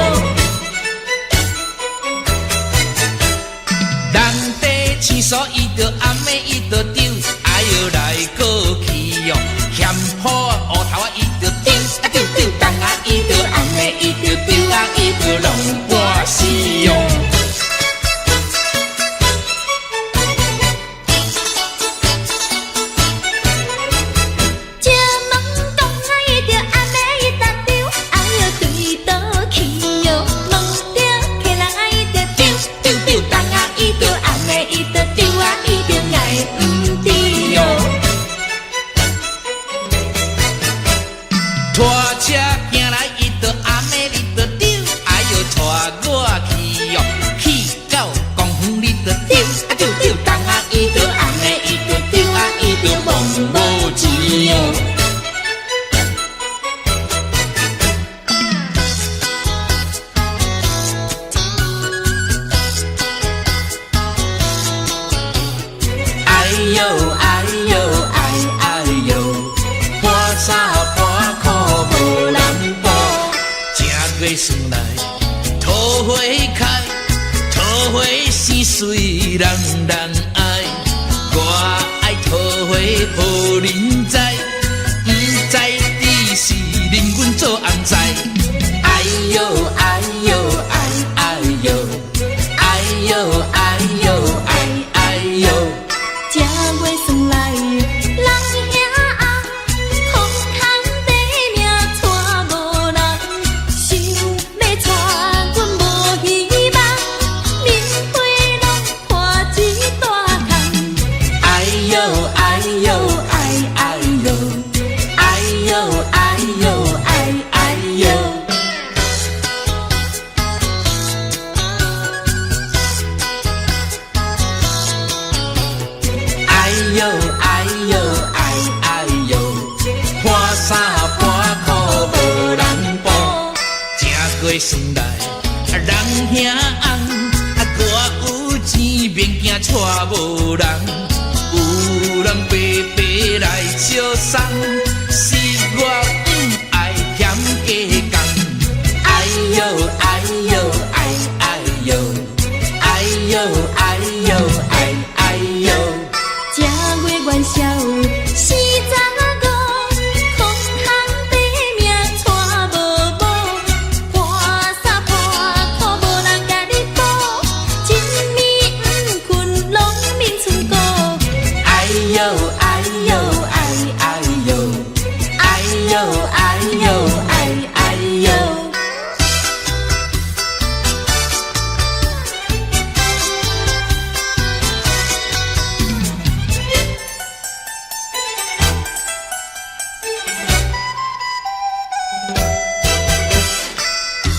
人地青疏伊着暗暝伊着丢，哎哟来过去哟，嫌好乌头啊伊着丢啊丢丢，东啊伊着暗暝伊着丢啊，伊着弄半死哟。拖车行来，伊着暗暝你着丢，哎哟带我去哟，去到公园你着丢啊丢丢，东啊伊着暗暝伊着丢啊，伊着忘无钱哟。哎呦哎呦哎哎呦，破衫破裤无人补，正月算来桃花开，桃花生水人人爱，我爱桃花予人知，不知只是令阮做红菜。哎呦哎呦哎哎呦，哎呦哎呦哎哎呦。正月算来，人兄红，空空地命带无人，想要带阮无希望，面皮拢破一大空。哎呦哎呦哎哎呦，哎呦哎呦哎哎呦。哎呦哎呦哎哎呦，破衫破裤无人补，正月算来人兄红，我有钱免惊带无人，有人白白来相送，是我不爱嫌加工。哎呦哎呦哎哎呦，哎呦哎呦哎哎呦。正月元宵四十五，空空地命带无某，破衫破裤无人甲你补，一暝不困拢眠剩孤。哎呦哎呦哎哎呦，哎呦哎呦哎哎呦。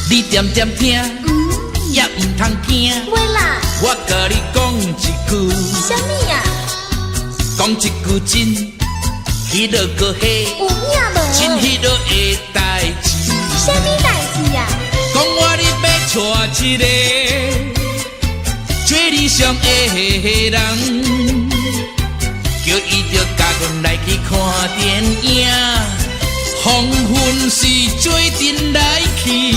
你点点听，也唔通惊。袂啦，我甲你讲一句，啥物啊？讲一句真，迄落个嘿，有影无？真迄落的代志。啥物代志啊？讲我你要娶一个最理想的人，叫伊着甲阮来去看电影。黄昏时做阵来去，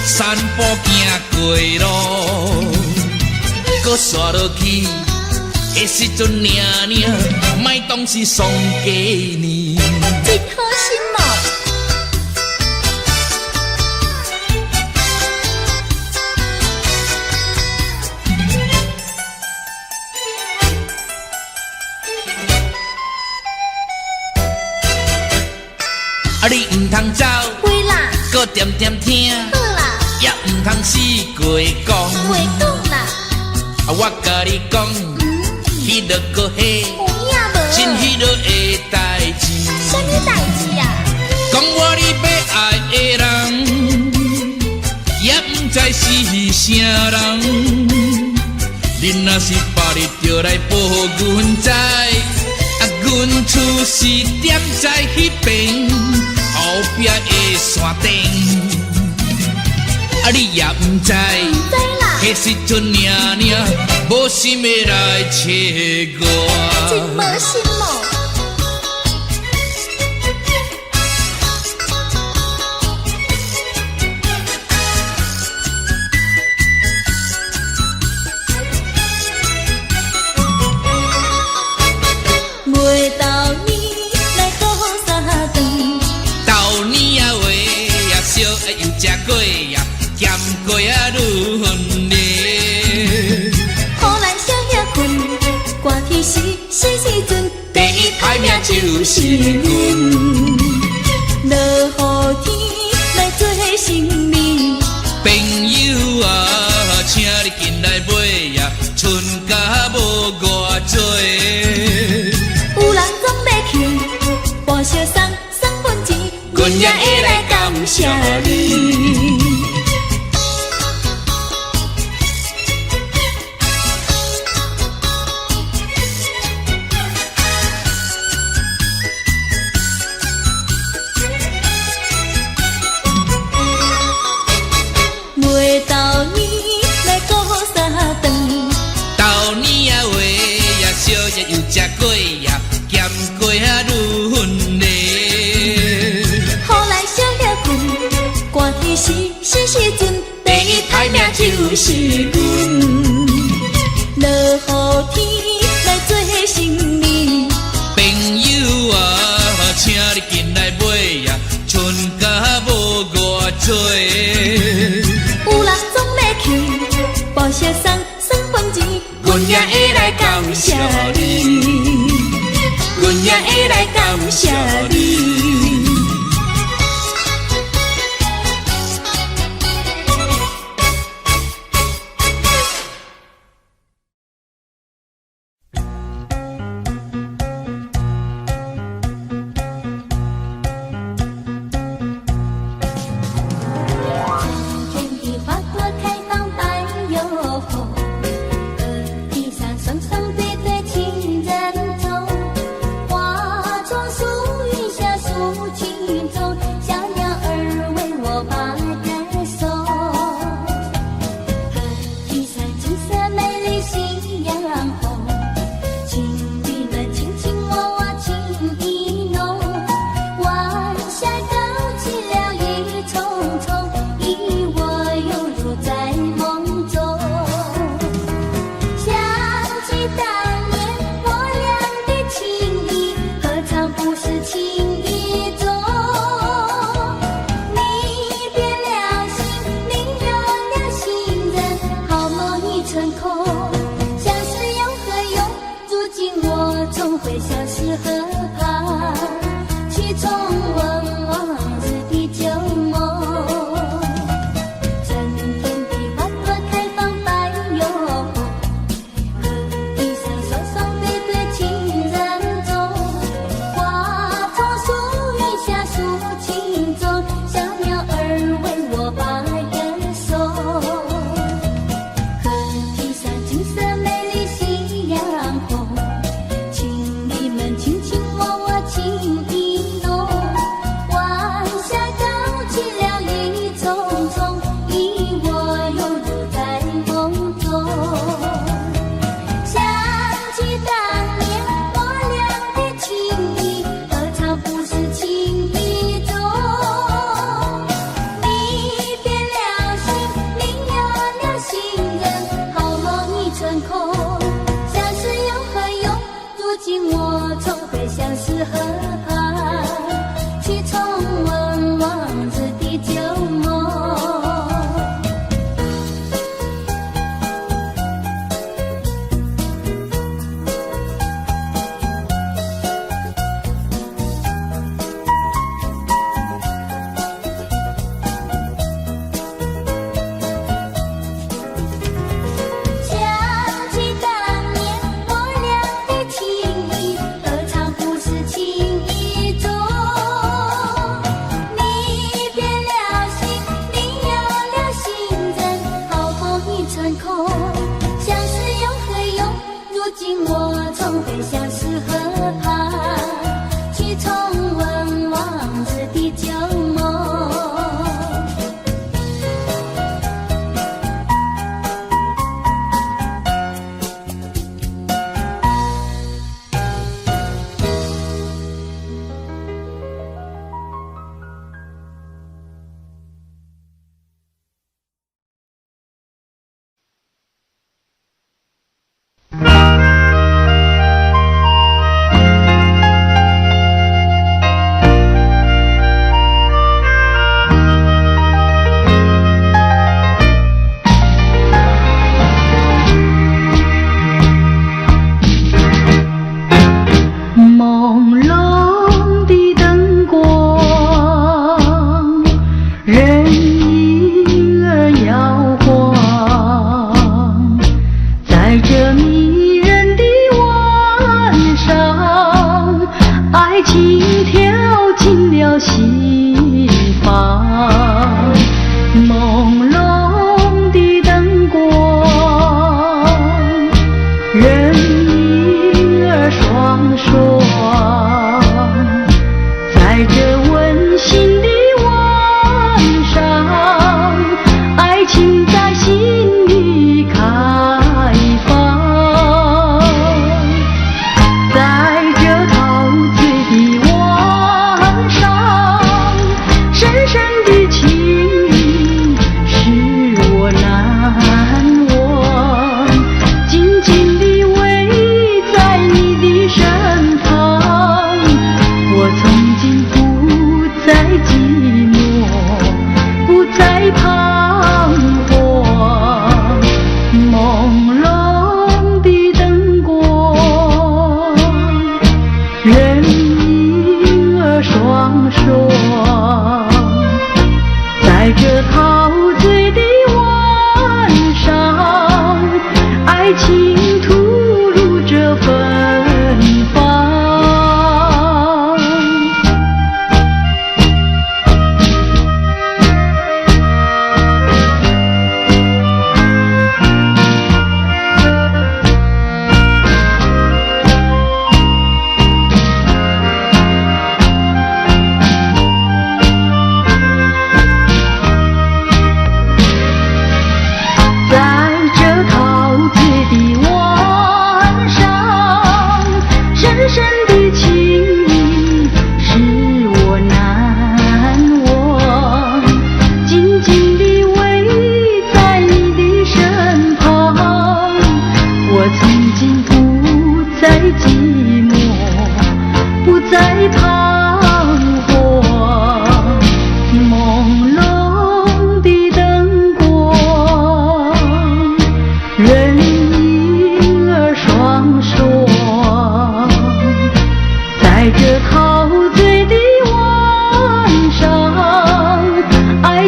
散步行过路，搁刷落去的时阵，莫当是送给你。真好心哦！啊，你唔通走，会啦，搁点点听，好啦，也唔通死过讲。袂讲啦，啊，我甲你讲，迄落个嘿，有影无？真迄落的代志。啥物代志啊？讲我你要爱的人，也唔知是啥人。你若是把你着来报阮知，啊，阮厝是踮在迄边后壁的山顶。啊，你也唔知，知啦，迄时阵无心要来找我。真无心哦。过呀，咸过啊愈分离。予咱少爷困，寒天时阵，第一歹命就是阮。落雨天来做成眠，朋友啊，请你进来买呀，剩甲无偌多。有人总要去，跋小送份钱，阮也会来感谢你。袂到年来过三顿，到年啊话呀，少爷又食过呀，咸过啊愈分离。予咱少爷困，寒天时阵，第一歹命就是阮。落雨天来做成眠，朋友啊，请你进来买呀，剩甲无偌多。有人总要去，跋小送份钱，阮也会来感谢你，阮也会来感谢你。天地花朵开放百有红，地上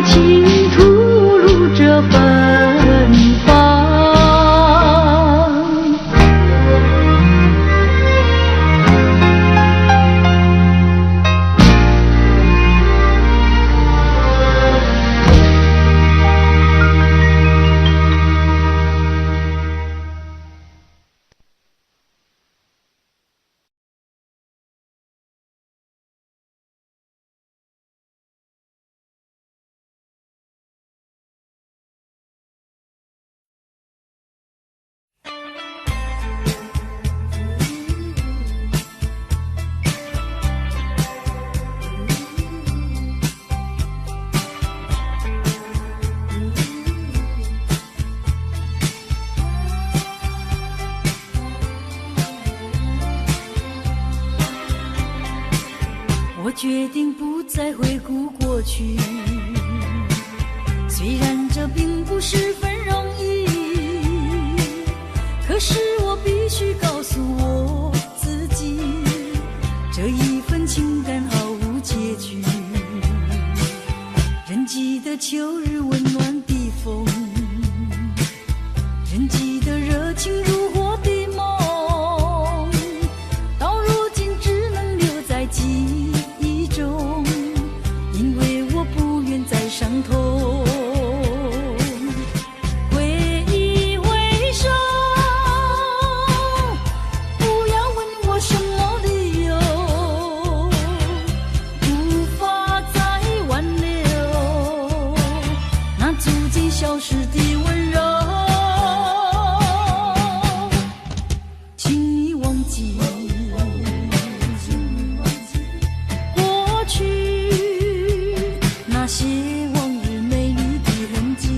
爱情吐露这芬芳。我决定不再回顾过去，虽然这并不十分容易，可是我必须告诉我自己，这一份情感毫无结局。仍记得秋日温暖的风，仍记得热情如火的梦，到如今只能留在记忆中，因为我不愿再伤痛。挥一挥手，不要问我什么理由，无法再挽留那逐渐消失的温柔。请你忘记过去那些往日美丽的痕迹。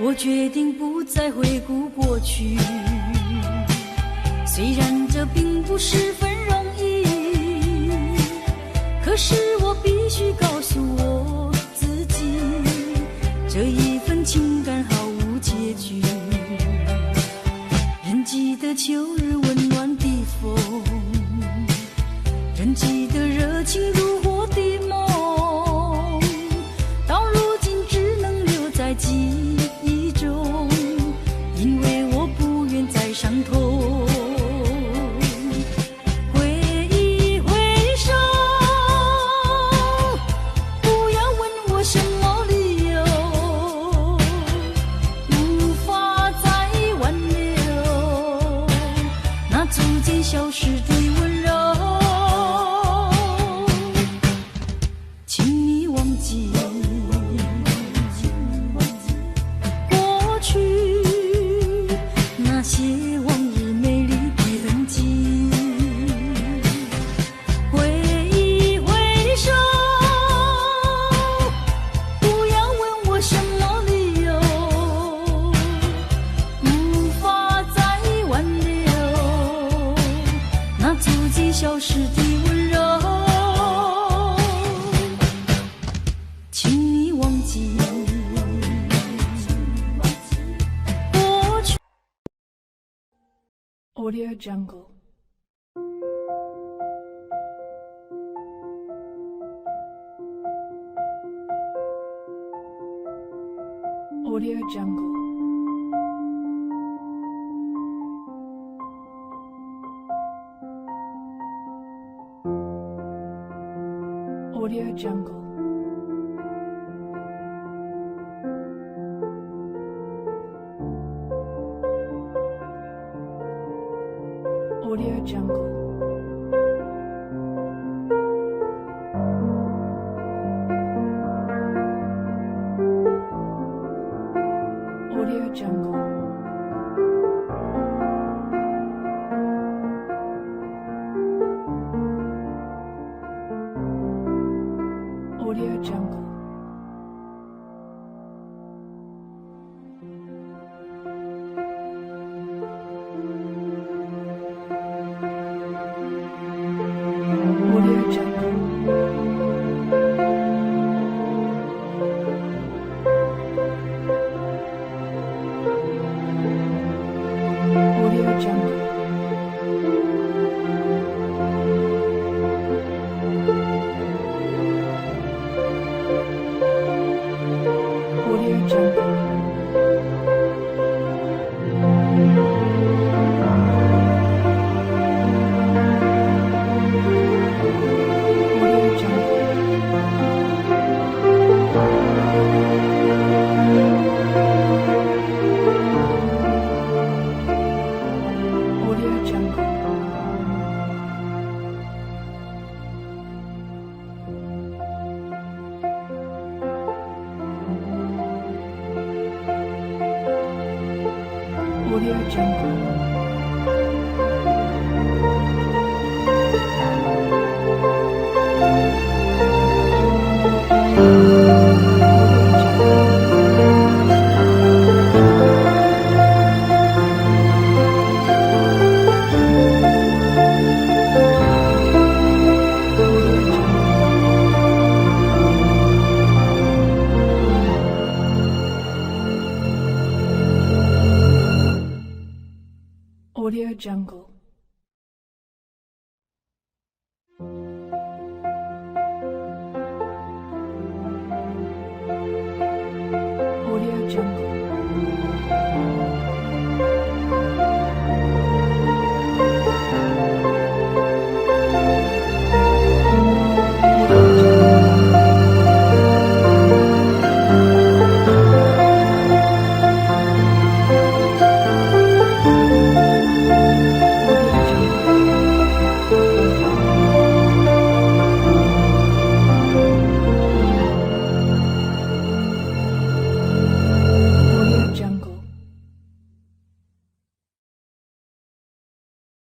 我决定不再回顾过去，虽然这并不十分容易，可是我必须告诉我自己，这一份情感毫无结局。仍记得秋日温暖的风，仍记得热情如火的梦，到如今只能留在记忆中，因为我不愿再伤痛。挥一挥手，不要问我什么理由，无法再挽留那逐渐消失的温柔。请你忘记过去那些往日美丽的痕迹。挥一挥手，不要问我什么理由，无法再挽留那逐渐消失的温柔。请你忘记过去。Audio Jungle. Audio Jungle. Audio Jungle. Audio Jungle. Audio Jungle. Audio Jungle. Audio Jungle. Audio Jungle.